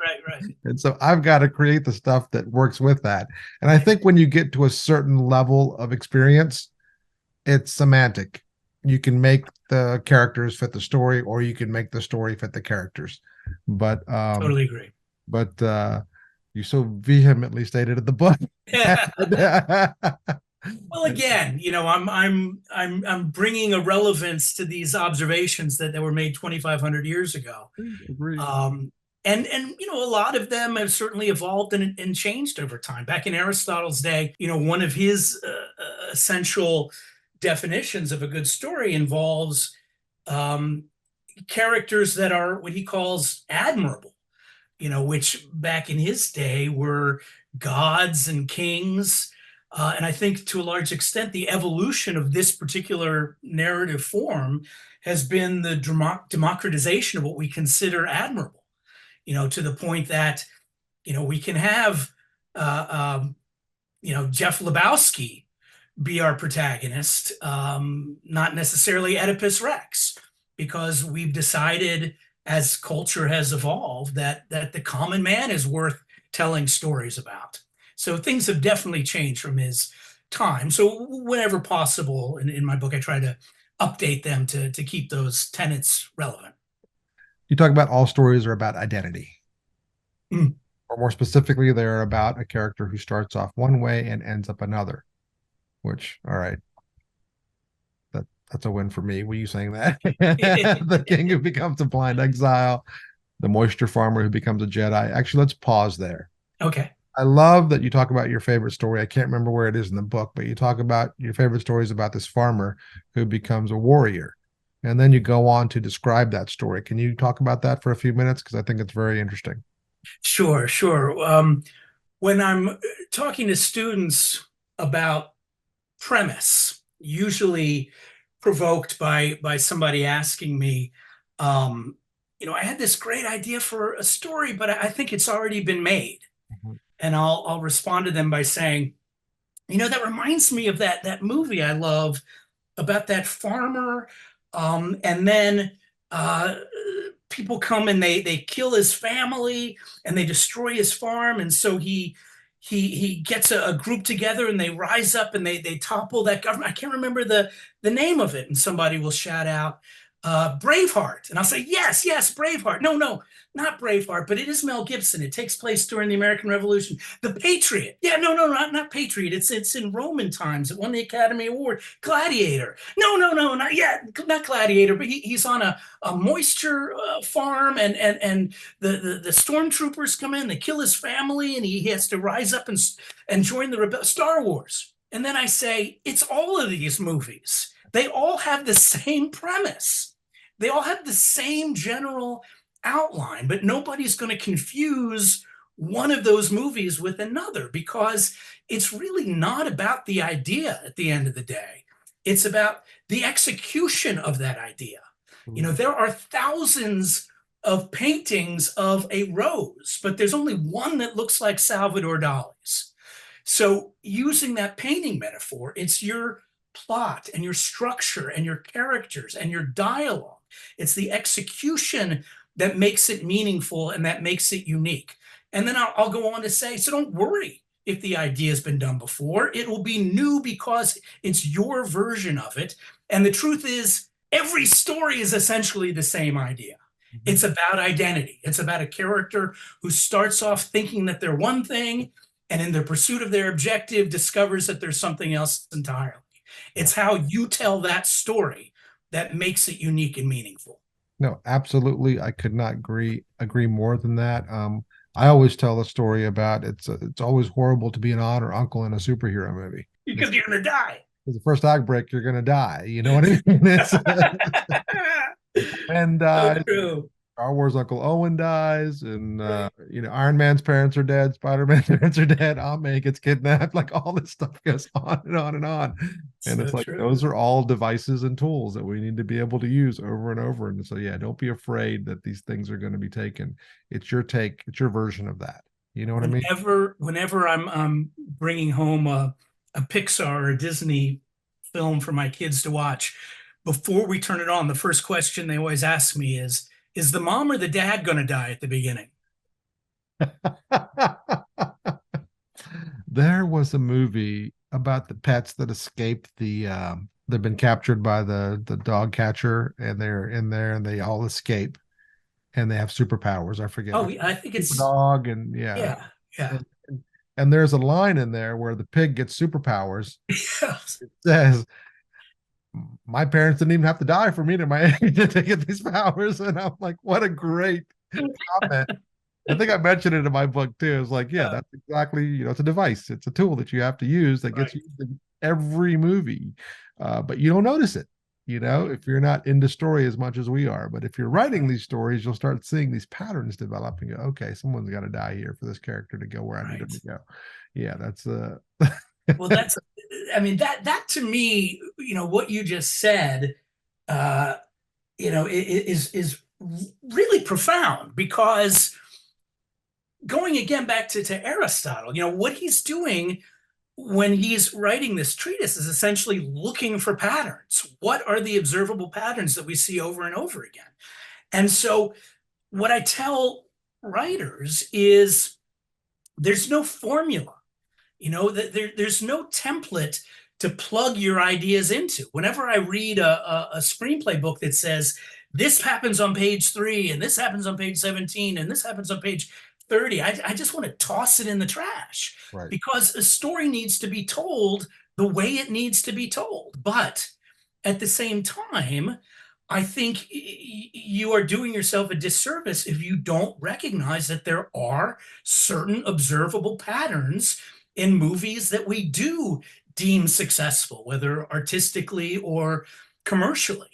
and so I've got to create the stuff that works with that. And I think when you get to a certain level of experience, it's semantic. You can make the characters fit the story, or you can make the story fit the characters. But
Totally agree.
but you so vehemently stated in the book.
Well, again, I'm bringing a relevance to these observations that were made 2,500 years ago.
Agreed.
And a lot of them have certainly evolved and changed over time. Back in Aristotle's day, one of his essential definitions of a good story involves um, characters that are what he calls admirable, which back in his day were gods and kings. And I think to a large extent, the evolution of this particular narrative form has been the democratization of what we consider admirable, to the point that, we can have, Jeff Lebowski be our protagonist, not necessarily Oedipus Rex, because we've decided as culture has evolved that the common man is worth telling stories about. So things have definitely changed from his time. So whenever possible in my book, I try to update them to keep those tenets relevant.
You talk about all stories are about identity.
Mm.
Or more specifically, they're about a character who starts off one way and ends up another. Which, all right, that's a win for me. Were you saying that? The king who becomes a blind exile, the moisture farmer who becomes a Jedi. Actually, let's pause there.
Okay.
I love that you talk about your favorite story. I can't remember where it is in the book, but you talk about your favorite stories about this farmer who becomes a warrior. And then you go on to describe that story. Can you talk about that for a few minutes? Because I think it's very interesting.
Sure. When I'm talking to students about premise, usually provoked by somebody asking me, I had this great idea for a story, but I think it's already been made.
Mhm.
And I'll respond to them by saying, that reminds me of that movie I love about that farmer, and then people come and they kill his family and they destroy his farm, and so he gets a group together and they rise up and they topple that government. I can't remember the name of it, and somebody will shout out, Braveheart. And I'll say, yes, yes, Braveheart. No, no, not Braveheart, but it is Mel Gibson. It takes place during the American Revolution. The Patriot. Yeah, no, no, not Patriot. It's in Roman times. It won the Academy Award. Gladiator. No, no, no, not yet. Not Gladiator, but he's on a moisture farm, and the stormtroopers come in, they kill his family, and he has to rise up and join the rebel. Star Wars. And then I say, it's all of these movies. They all have the same premise. They all have the same general outline, but nobody's going to confuse one of those movies with another, because it's really not about the idea at the end of the day. It's about the execution of that idea. You know, there are thousands of paintings of a rose, but there's only one that looks like Salvador Dali's. So using that painting metaphor, it's your plot and your structure and your characters and your dialogue. It's the execution that makes it meaningful and that makes it unique. And then I'll go on to say, so don't worry if the idea has been done before. It will be new because it's your version of it. And the truth is, every story is essentially the same idea. It's about identity. It's about a character who starts off thinking that they're one thing, and in the pursuit of their objective discovers that there's something else entirely. It's how you tell that story that makes it unique and meaningful.
No, absolutely. I could not agree more than that. I always tell the story about it's always horrible to be an aunt or uncle in a superhero movie.
Because you're gonna die.
The first act break, you're gonna die. You know what I mean? And
So true.
Star Wars Uncle Owen dies, and
Right.
Iron Man's parents are dead, Spider-Man's parents are dead, Aunt May gets kidnapped, like all this stuff goes on and on and on. And it's
So
like
true.
those are all devices and tools that we need to be able to use over and over. And so yeah, don't be afraid that these things are going to be taken. It's your take, it's your version of that. You know what I mean?
Whenever I'm bringing home a Pixar or a Disney film for my kids to watch, before we turn it on, the first question they always ask me is the mom or the dad going to die at the beginning?
There was a movie about the pets that escaped they've been captured by the dog catcher, and they're in there and they all escape and they have superpowers. I forget
Oh,
which
I think
super
it's,
dog, and yeah.
yeah, yeah.
And, and there's a line in there where the pig gets superpowers. It says, my parents didn't even have to die for me to get these powers. And I'm like, what a great comment. I think I mentioned it in my book too. It's like, yeah,
Yeah,
that's exactly, it's a device. It's a tool that you have to use that gets
right,
used in every movie. But you don't notice it,
right,
if you're not into story as much as we are. But if you're writing these stories, you'll start seeing these patterns develop and go, okay, someone's got to die here for this character to go where I need him
right.
to go. Yeah, that's
Well, that's, I mean, that to me, what you just said, uh, is really profound, because going again back to Aristotle, what he's doing when he's writing this treatise is essentially looking for patterns. What are the observable patterns that we see over and over again? And so what I tell writers is there's no formula, there's no template to plug your ideas into. Whenever I read a screenplay book that says this happens on page 3 and this happens on page 17 and this happens on page 30, I just want to toss it in the trash,
right.
because a story needs to be told the way it needs to be told. But at the same time, I think you are doing yourself a disservice if you don't recognize that there are certain observable patterns in movies that we do deem successful, whether artistically or commercially.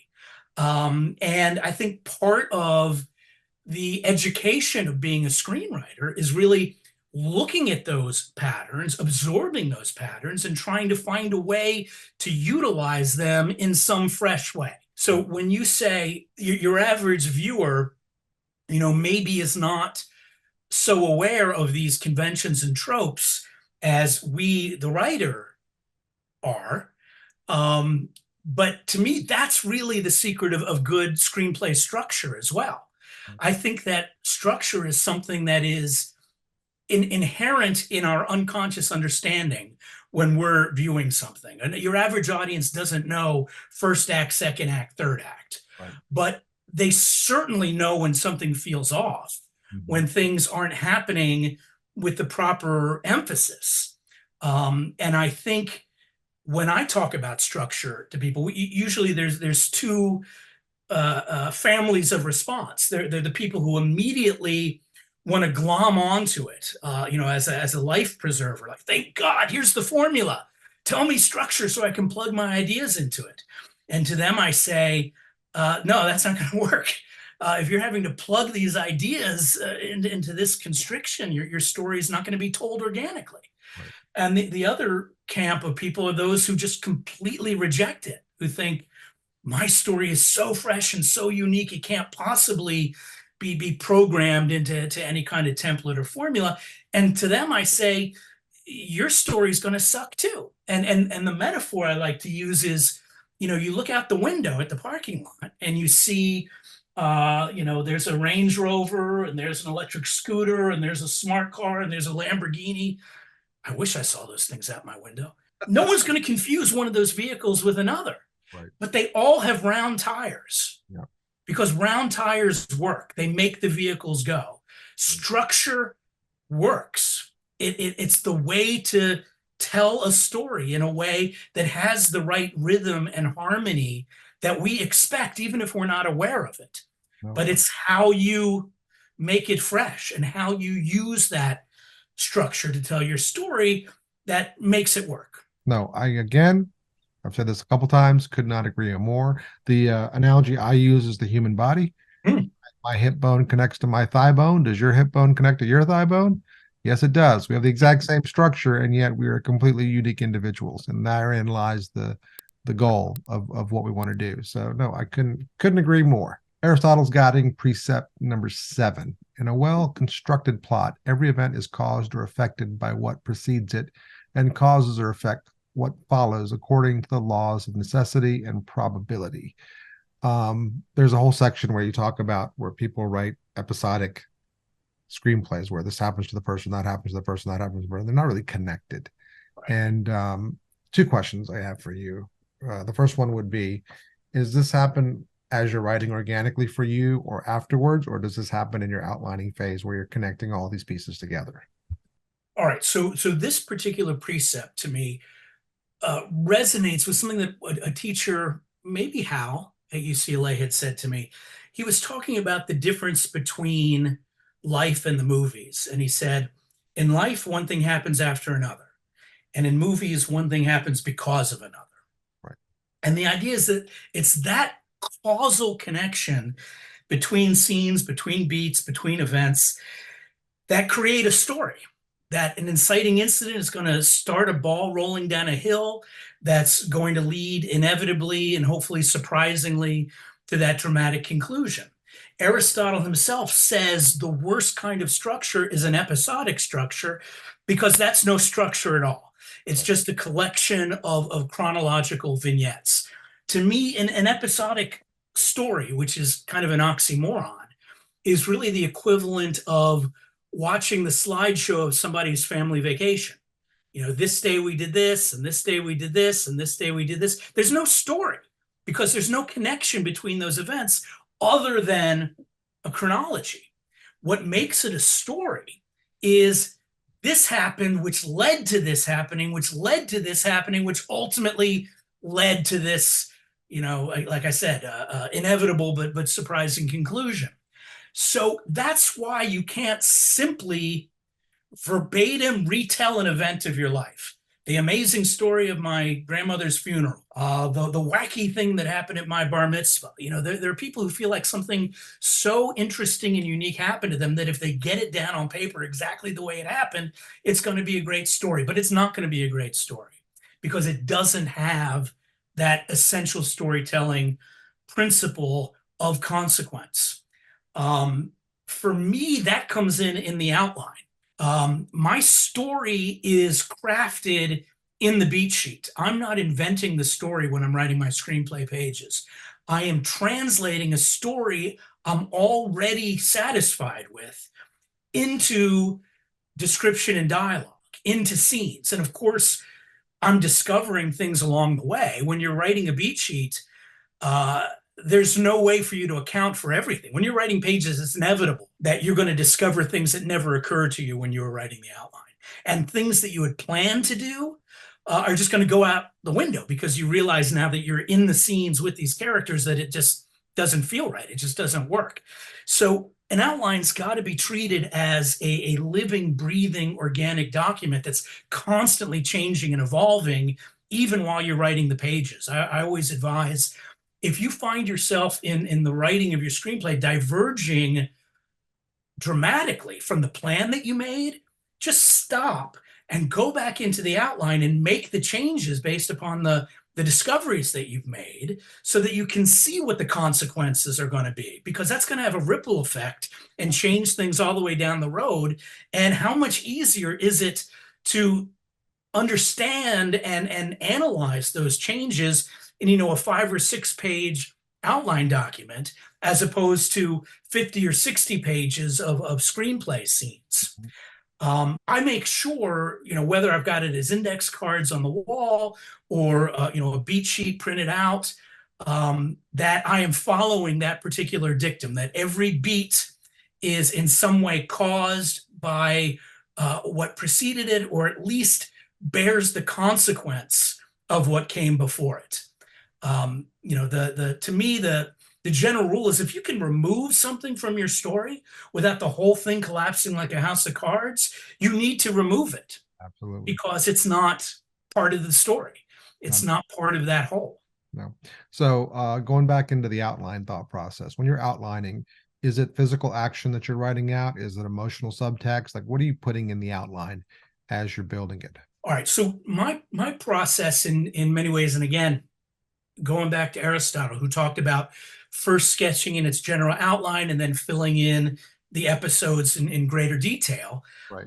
And I think part of the education of being a screenwriter is really looking at those patterns, absorbing those patterns, and trying to find a way to utilize them in some fresh way. So when you say your average viewer, maybe is not so aware of these conventions and tropes as we, the writer, are. But to me, that's really the secret of good screenplay structure as well. I think that structure is something that is inherent in our unconscious understanding when we're viewing something. And your average audience doesn't know first act, second act, third act.
Right.
but they certainly know when something feels off,
Mhm.
when things aren't happening with the proper emphasis. And I think when I talk about structure to people, usually there's two families of response. They're the people who immediately want to glom onto it, as a life preserver. Like, thank God, here's the formula. Tell me structure so I can plug my ideas into it. And to them, I say, no, that's not going to work. If you're having to plug these ideas into this constriction, your story is not going to be told organically.
Right.
And the other camp of people are those who just completely reject it, who think, my story is so fresh and so unique, it can't possibly be programmed into any kind of template or formula. And to them, I say, your story is going to suck too. And the metaphor I like to use is, you look out the window at the parking lot and you see, there's a Range Rover and there's an electric scooter and there's a smart car and there's a Lamborghini. I wish I saw those things out my window. No one's going to confuse one of those vehicles with another,
Right.
but they all have round tires,
Yeah.
because round tires work. They make the vehicles go. Structure works. It's the way to tell a story in a way that has the right rhythm and harmony that we expect, even if we're not aware of it.
No.
But it's how you make it fresh and how you use that structure to tell your story that makes it work.
No, I've said this a couple times, could not agree more. The analogy I use is the human body.
Mm.
My hip bone connects to my thigh bone. Does your hip bone connect to your thigh bone? Yes, it does. We have the exact same structure, and yet we are completely unique individuals, and therein lies the goal of what we want to do. So no, I couldn't agree more. Aristotle's guiding precept number 7. In a well-constructed plot, every event is caused or affected by what precedes it, and causes or affect what follows according to the laws of necessity and probability. There's a whole section where you talk about where people write episodic screenplays where this happens to the person, that happens to the person, that happens to the person. They're not really connected.
Right.
And two questions I have for you. The first one would be, is this happen as you're writing organically for you or afterwards, or does this happen in your outlining phase where you're connecting all these pieces together?
All right. So this particular precept to me resonates with something that a teacher, maybe Hal at UCLA, had said to me. He was talking about the difference between life and the movies. And he said, in life, one thing happens after another. And in movies, one thing happens because of another.
Right.
And the idea is that it's that causal connection between scenes, between beats, between events that create a story. That an inciting incident is going to start a ball rolling down a hill that's going to lead inevitably and hopefully surprisingly to that dramatic conclusion. Aristotle himself says the worst kind of structure is an episodic structure, because that's no structure at all. It's just a collection of chronological vignettes. To me, an episodic story, which is kind of an oxymoron, is really the equivalent of watching the slideshow of somebody's family vacation. This day we did this, and this day we did this, and this day we did this. There's no story because there's no connection between those events other than a chronology. What makes it a story is this happened, which led to this happening, which led to this happening, which ultimately led to this, like I said, inevitable but surprising conclusion. So that's why you can't simply verbatim retell an event of your life. The amazing story of my grandmother's funeral, the wacky thing that happened at my bar mitzvah. There are people who feel like something so interesting and unique happened to them that if they get it down on paper exactly the way it happened, it's going to be a great story. But it's not going to be a great story because it doesn't have that essential storytelling principle of consequence. For me, that comes in the outline. My story is crafted in the beat sheet. I'm not inventing the story when I'm writing my screenplay pages. I am translating a story I'm already satisfied with into description and dialogue, into scenes. And of course, I'm discovering things along the way. When you're writing a beat sheet, there's no way for you to account for everything. When you're writing pages, it's inevitable that you're going to discover things that never occurred to you when you were writing the outline. And things that you had planned to do are just going to go out the window because you realize now that you're in the scenes with these characters that it just doesn't feel right. It just doesn't work. So an outline's got to be treated as a living, breathing, organic document that's constantly changing and evolving, even while you're writing the pages. I always advise, if you find yourself in the writing of your screenplay diverging dramatically from the plan that you made, just stop and go back into the outline and make the changes based upon the discoveries that you've made so that you can see what the consequences are going to be, because that's going to have a ripple effect and change things all the way down the road. And how much easier is it to understand and analyze those changes in, you know, a 5 or 6 page outline document as opposed to 50 or 60 pages of screenplay scenes. I make sure, you know, whether I've got it as index cards on the wall or, you know, a beat sheet printed out, that I am following that particular dictum, that every beat is in some way caused by what preceded it, or at least bears the consequence of what came before it. You know, to me, the general rule is if you can remove something from your story without the whole thing collapsing like a house of cards, you need to remove it.
Absolutely.
Because it's not part of the story. It's
Um,
not part of that whole.
no. So going back into the outline thought process, when you're outlining, is it physical action that you're writing out? Is it emotional subtext? Like, what are you putting in the outline as you're building it?
All right. So my process in many ways, and again, going back to Aristotle, who talked about first sketching in its general outline and then filling in the episodes in greater detail.
Right.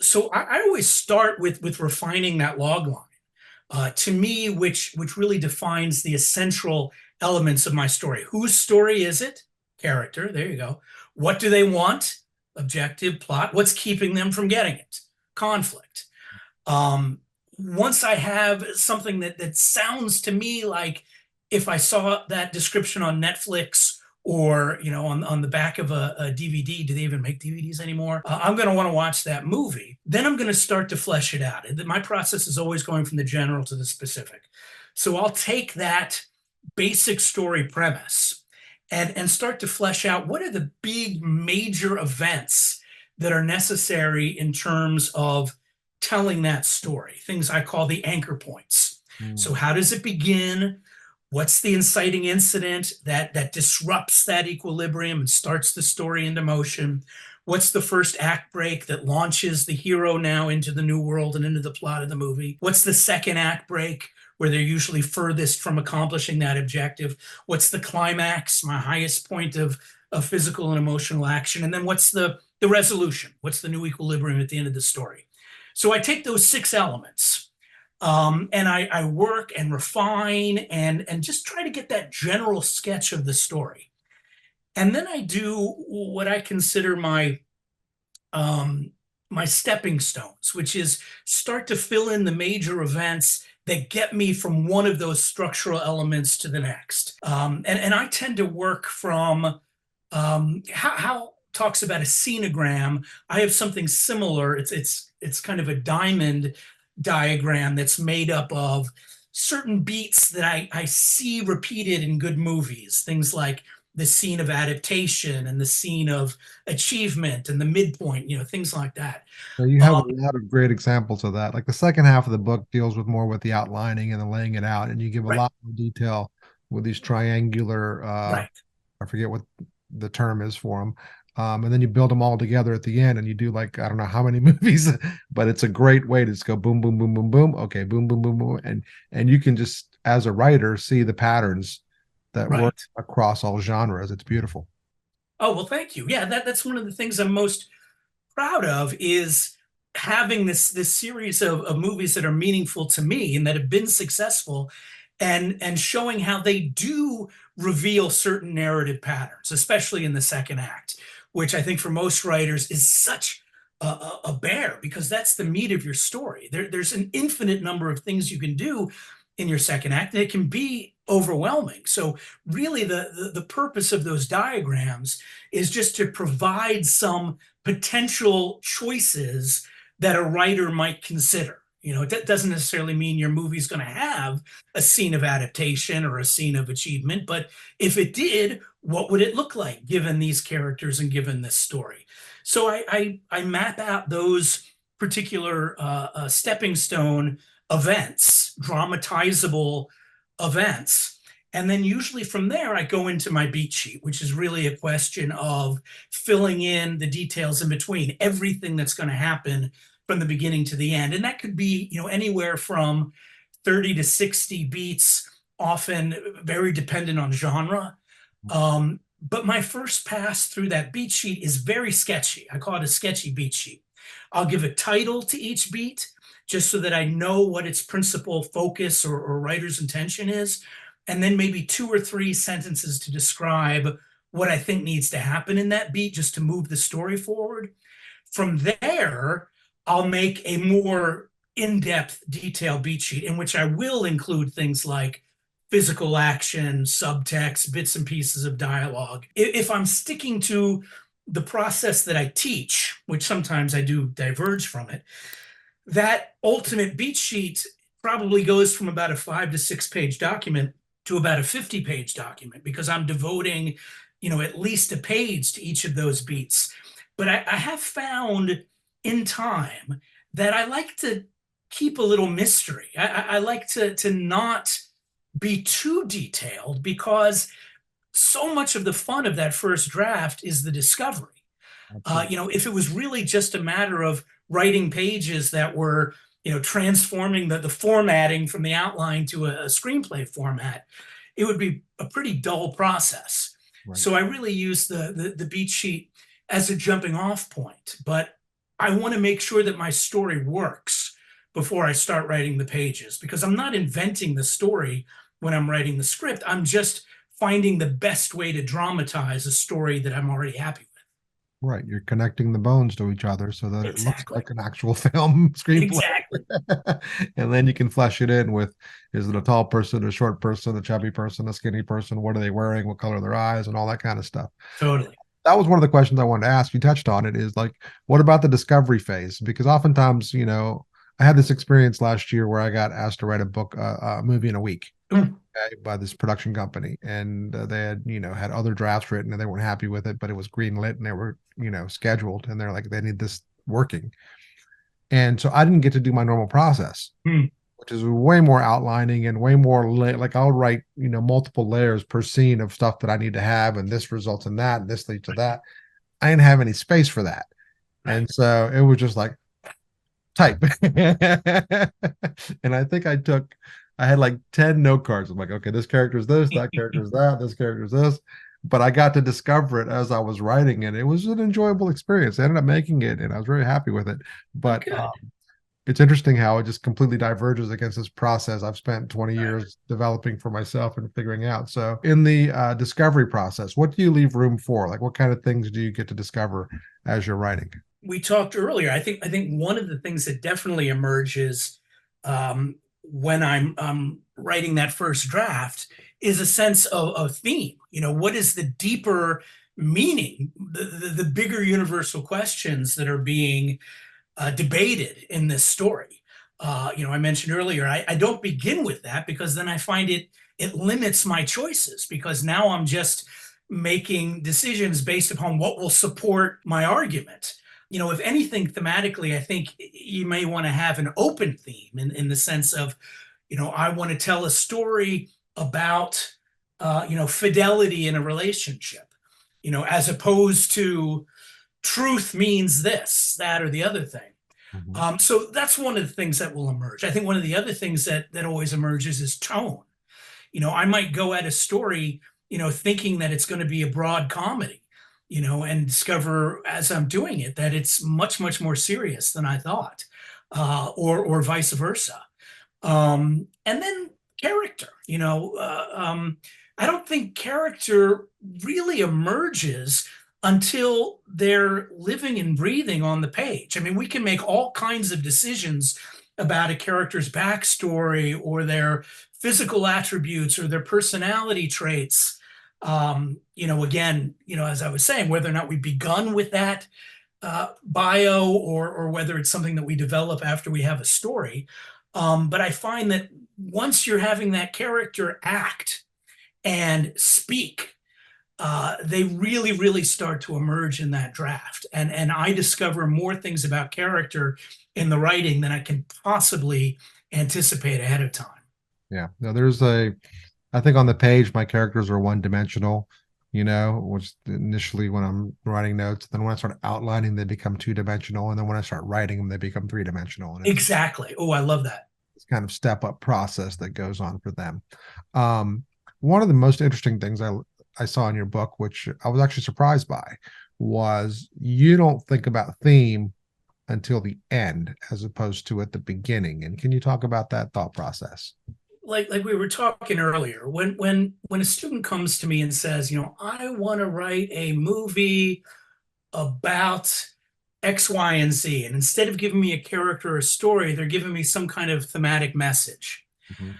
So I always start with refining that log line. To me, which really defines the essential elements of my story. Whose story is it? Character. There you go. What do they want? Objective, plot. What's keeping them from getting it? Conflict. Once I have something that sounds to me like if I saw that description on Netflix or, you know, on the back of a DVD, do they even make DVDs anymore? I'm going to want to watch that movie. Then I'm going to start to flesh it out. My process is always going from the general to the specific. So I'll take that basic story premise and start to flesh out what are the big major events that are necessary in terms of telling that story, things I call the anchor points. So how does it begin? What's the inciting incident that disrupts that equilibrium and starts the story into motion? What's the first act break that launches the hero now into the new world and into the plot of the movie? What's the second act break where they're usually furthest from accomplishing that objective? What's the climax, my highest point of physical and emotional action? And then what's the resolution? What's the new equilibrium at the end of the story? So I take those 6 elements and I work and refine and just try to get that general sketch of the story. And then I do what I consider my stepping stones, which is start to fill in the major events that get me from one of those structural elements to the next. And I tend to work from how talks about a scenogram. I have something similar. It's kind of a diamond diagram that's made up of certain beats that I see repeated in good movies. Things like the scene of adaptation and the scene of achievement and the midpoint, you know, things like that.
So you have a lot of great examples of that. Like the second half of the book deals with more with the outlining and the laying it out, and you give a
Right,
lot more detail with these triangular,
right,
I forget what the term is for them. And then you build them all together at the end, and you do like I don't know how many movies, but it's a great way to just go boom, boom, boom, boom, boom. Okay, boom, boom, boom, boom, and you can just as a writer see the patterns that work
right.
across all genres. It's beautiful.
Oh, well, thank you. Yeah, that's one of the things I'm most proud of is having this series of movies that are meaningful to me and that have been successful and showing how they do reveal certain narrative patterns, especially in the second act, which I think for most writers is such a bear because that's the meat of your story. There's an infinite number of things you can do, in your second act, and it can be overwhelming. So really the purpose of those diagrams is just to provide some potential choices that a writer might consider. That doesn't necessarily mean your movie's going to have a scene of adaptation or a scene of achievement, but if it did, what would it look like given these characters and given this story? So I map out those particular stepping stone events, dramatizable events. And then usually from there, I go into my beat sheet, which is really a question of filling in the details in between, everything that's going to happen from the beginning to the end. And that could be, anywhere from 30 to 60 beats, often very dependent on genre. But my first pass through that beat sheet is very sketchy. I call it a sketchy beat sheet. I'll give a title to each beat just so that I know what its principal focus or writer's intention is. And then maybe 2 or 3 sentences to describe what I think needs to happen in that beat just to move the story forward. From there, I'll make a more in-depth, detailed beat sheet in which I will include things like physical action, subtext, bits and pieces of dialogue. If I'm sticking to the process that I teach, which sometimes I do diverge from it, that ultimate beat sheet probably goes from about a 5 to 6 page document to about a 50-page document because I'm devoting, at least a page to each of those beats. But I have found in time that I like to keep a little mystery. I like to not be too detailed because so much of the fun of that first draft is the discovery. If it was really just a matter of writing pages that were, transforming the formatting from the outline to a screenplay format, it would be a pretty dull process.
Right.
So I really use the beat sheet as a jumping off point, but I want to make sure that my story works before I start writing the pages because I'm not inventing the story when I'm writing the script. I'm just finding the best way to dramatize a story that I'm already happy with.
Right. You're connecting the bones to each other so that it looks
Exactly.
like an actual film screenplay.
Exactly.
And then you can flesh it in with, is it a tall person, a short person, a chubby person, a skinny person? What are they wearing? What color are their eyes? And all that kind of stuff.
Totally.
That was one of the questions I wanted to ask. You touched on it, is like, what about the discovery phase? Because oftentimes, I had this experience last year where I got asked to write a movie in a week.
Mm.
Okay, by this production company, and they had other drafts written and they weren't happy with it, but it was green lit and they were scheduled, and they're like, they need this working. And so I didn't get to do my normal process, which is way more outlining and way more like I'll write multiple layers per scene of stuff that I need to have, and this results in that and this leads to that. I didn't have any space for that.
Right.
And so it was just like type. And I think I had like 10 note cards. I'm like, okay, this character is this, that character is that, this character is this. But I got to discover it as I was writing it. It was an enjoyable experience. I ended up making it and I was very happy with it. But it's interesting how it just completely diverges against this process I've spent 20 years developing for myself and figuring out. So in the discovery process, what do you leave room for? Like, what kind of things do you get to discover as you're writing?
We talked earlier. I think one of the things that definitely emerges when I'm writing that first draft is a sense of theme. What is the deeper meaning, the bigger universal questions that are being debated in this story? I mentioned earlier, I don't begin with that because then I find it limits my choices because now I'm just making decisions based upon what will support my argument. If anything, thematically, I think you may want to have an open theme in the sense of, I want to tell a story about, fidelity in a relationship, as opposed to truth means this, that, or the other thing. So that's one of the things that will emerge. I think one of the other things that always emerges is tone. I might go at a story, thinking that it's going to be a broad comedy, and discover as I'm doing it that it's much, much more serious than I thought, or vice versa. And then character, I don't think character really emerges until they're living and breathing on the page. I mean, we can make all kinds of decisions about a character's backstory or their physical attributes or their personality traits. Again, as I was saying, whether or not we've begun with that bio or whether it's something that we develop after we have a story. But I find that once you're having that character act and speak, they really, really start to emerge in that draft. And I discover more things about character in the writing than I can possibly anticipate ahead of time.
Yeah. No, I think on the page, my characters are one dimensional, which initially when I'm writing notes, then when I start outlining, they become two dimensional. And then when I start writing them, they become three dimensional. And
Exactly. Oh, I love that.
it's kind of step up process that goes on for them. Um, One of the most interesting things I saw in your book, which I was actually surprised by, was you don't think about theme until the end as opposed to at the beginning. And can you talk about that thought process?
Like we were talking earlier, when a student comes to me and says, I want to write a movie about X, Y, and Z, and instead of giving me a character or a story, they're giving me some kind of thematic message.
Mhm.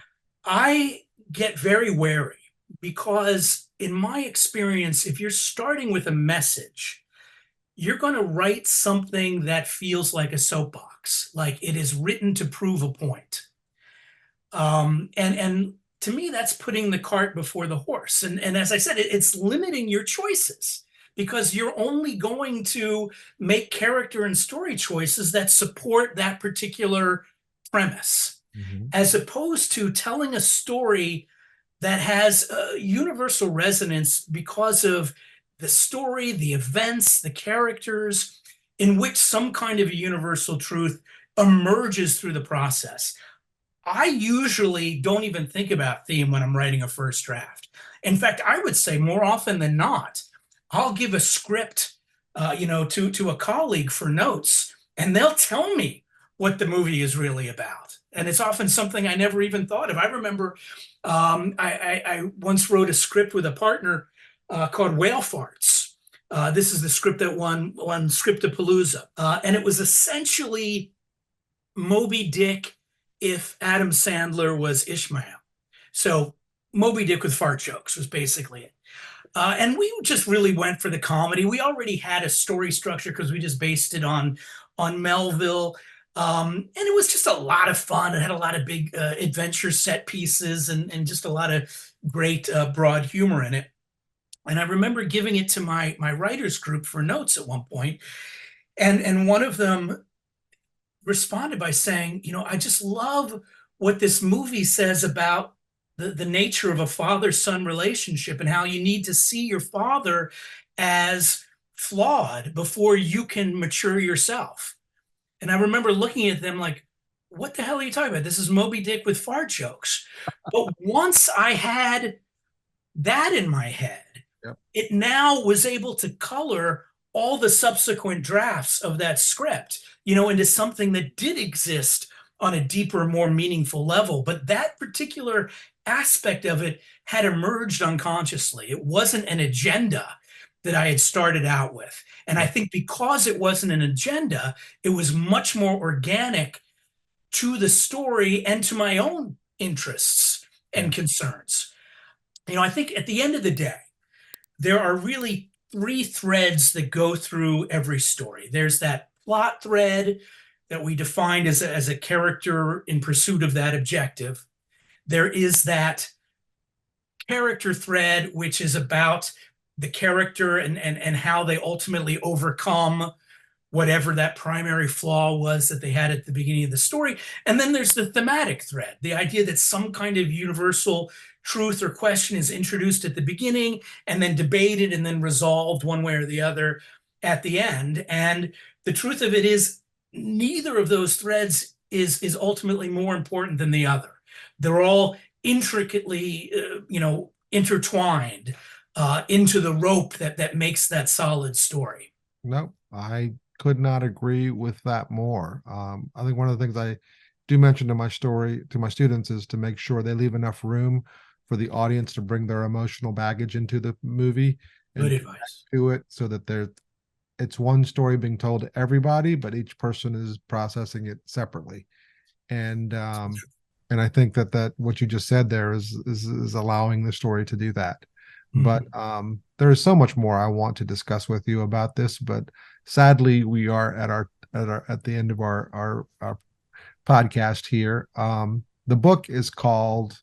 I get very wary because, in my experience, if you're starting with a message, you're going to write something that feels like a soapbox, like it is written to prove a point. And to me, that's putting the cart before the horse. And as I said, it's limiting your choices because you're only going to make character and story choices that support that particular premise,
Mhm.
as opposed to telling a story that has universal resonance because of the story, the events, the characters, in which some kind of a universal truth emerges through the process. I usually don't even think about theme when I'm writing a first draft. In fact, I would say more often than not, I'll give a script, to a colleague for notes, and they'll tell me what the movie is really about. And it's often something I never even thought of. I remember I once wrote a script with a partner called Whale Farts. This is the script that won Scriptapalooza, and it was essentially Moby Dick if Adam Sandler was Ishmael. So Moby Dick with fart jokes was basically it. And we just really went for the comedy. We already had a story structure because we just based it on Melville. And it was just a lot of fun. It had a lot of big adventure set pieces and just a lot of great broad humor in it. And I remember giving it to my writers group for notes at one point, and one of them responded by saying, I just love what this movie says about the nature of a father-son relationship and how you need to see your father as flawed before you can mature yourself. And I remember looking at them like, what the hell are you talking about? This is Moby Dick with fart jokes. But once I had that in my head,
Yep.
it now was able to color all the subsequent drafts of that script, into something that did exist on a deeper, more meaningful level. But that particular aspect of it had emerged unconsciously. It wasn't an agenda that I had started out with. And I
Yep.
think because it wasn't an agenda, it was much more organic to the story and to my own interests
Yeah.
and concerns. I think at the end of the day, there are really three threads that go through every story. There's that plot thread that we defined as a character in pursuit of that objective. There is that character thread, which is about the character and how they ultimately overcome whatever that primary flaw was that they had at the beginning of the story. And then there's the thematic thread, the idea that some kind of universal truth or question is introduced at the beginning and then debated and then resolved one way or the other at the end. And the truth of it is, neither of those threads is ultimately more important than the other. They're all intricately, intertwined into the rope that makes that solid story.
Nope, I could not agree with that more. I think one of the things I do mention to my students is to make sure they leave enough room for the audience to bring their emotional baggage into the movie
Good
and
advice.
to it so that it's one story being told to everybody, but each person is processing it separately. and I think that what you just said there is allowing the story to do that. But there is so much more I want to discuss with you about this, but sadly we are at the end of our podcast here. The book is called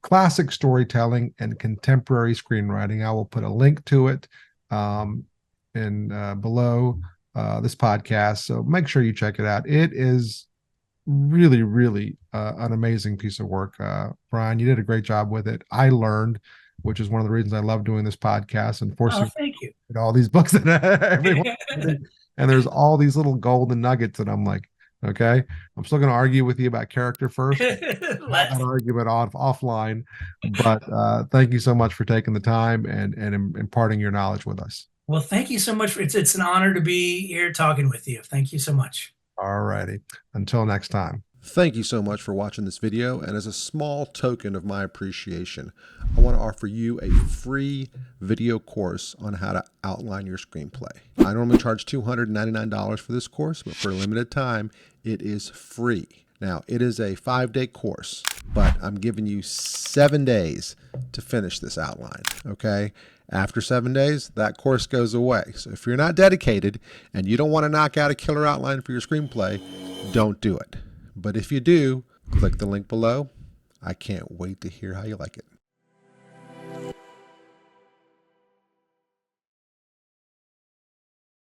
Classic Storytelling and Contemporary Screenwriting. I will put a link to it in below this podcast, so make sure you check it out. It is really, really an amazing piece of work. Brian, you did a great job with it. I learned, which is one of the reasons I love doing this podcast and
Oh,
forcing
thank you.
all these books that everyone, and there's all these little golden nuggets that I'm like, okay, I'm still going to argue with you about character first. Have that argument offline, but thank you so much for taking the time and imparting your knowledge with us.
Well, thank you so much. It's an honor to be here talking with you. Thank you so much.
All righty. Until next time. Thank you so much for watching this video. And as a small token of my appreciation, I want to offer you a free video course on how to outline your screenplay. I normally charge $299 for this course, but for a limited time, it is free. Now, it is a 5-day course, but I'm giving you 7 days to finish this outline, okay? After 7 days, that course goes away. So if you're not dedicated and you don't want to knock out a killer outline for your screenplay, don't do it. But if you do, click the link below. I can't wait to hear how you like it.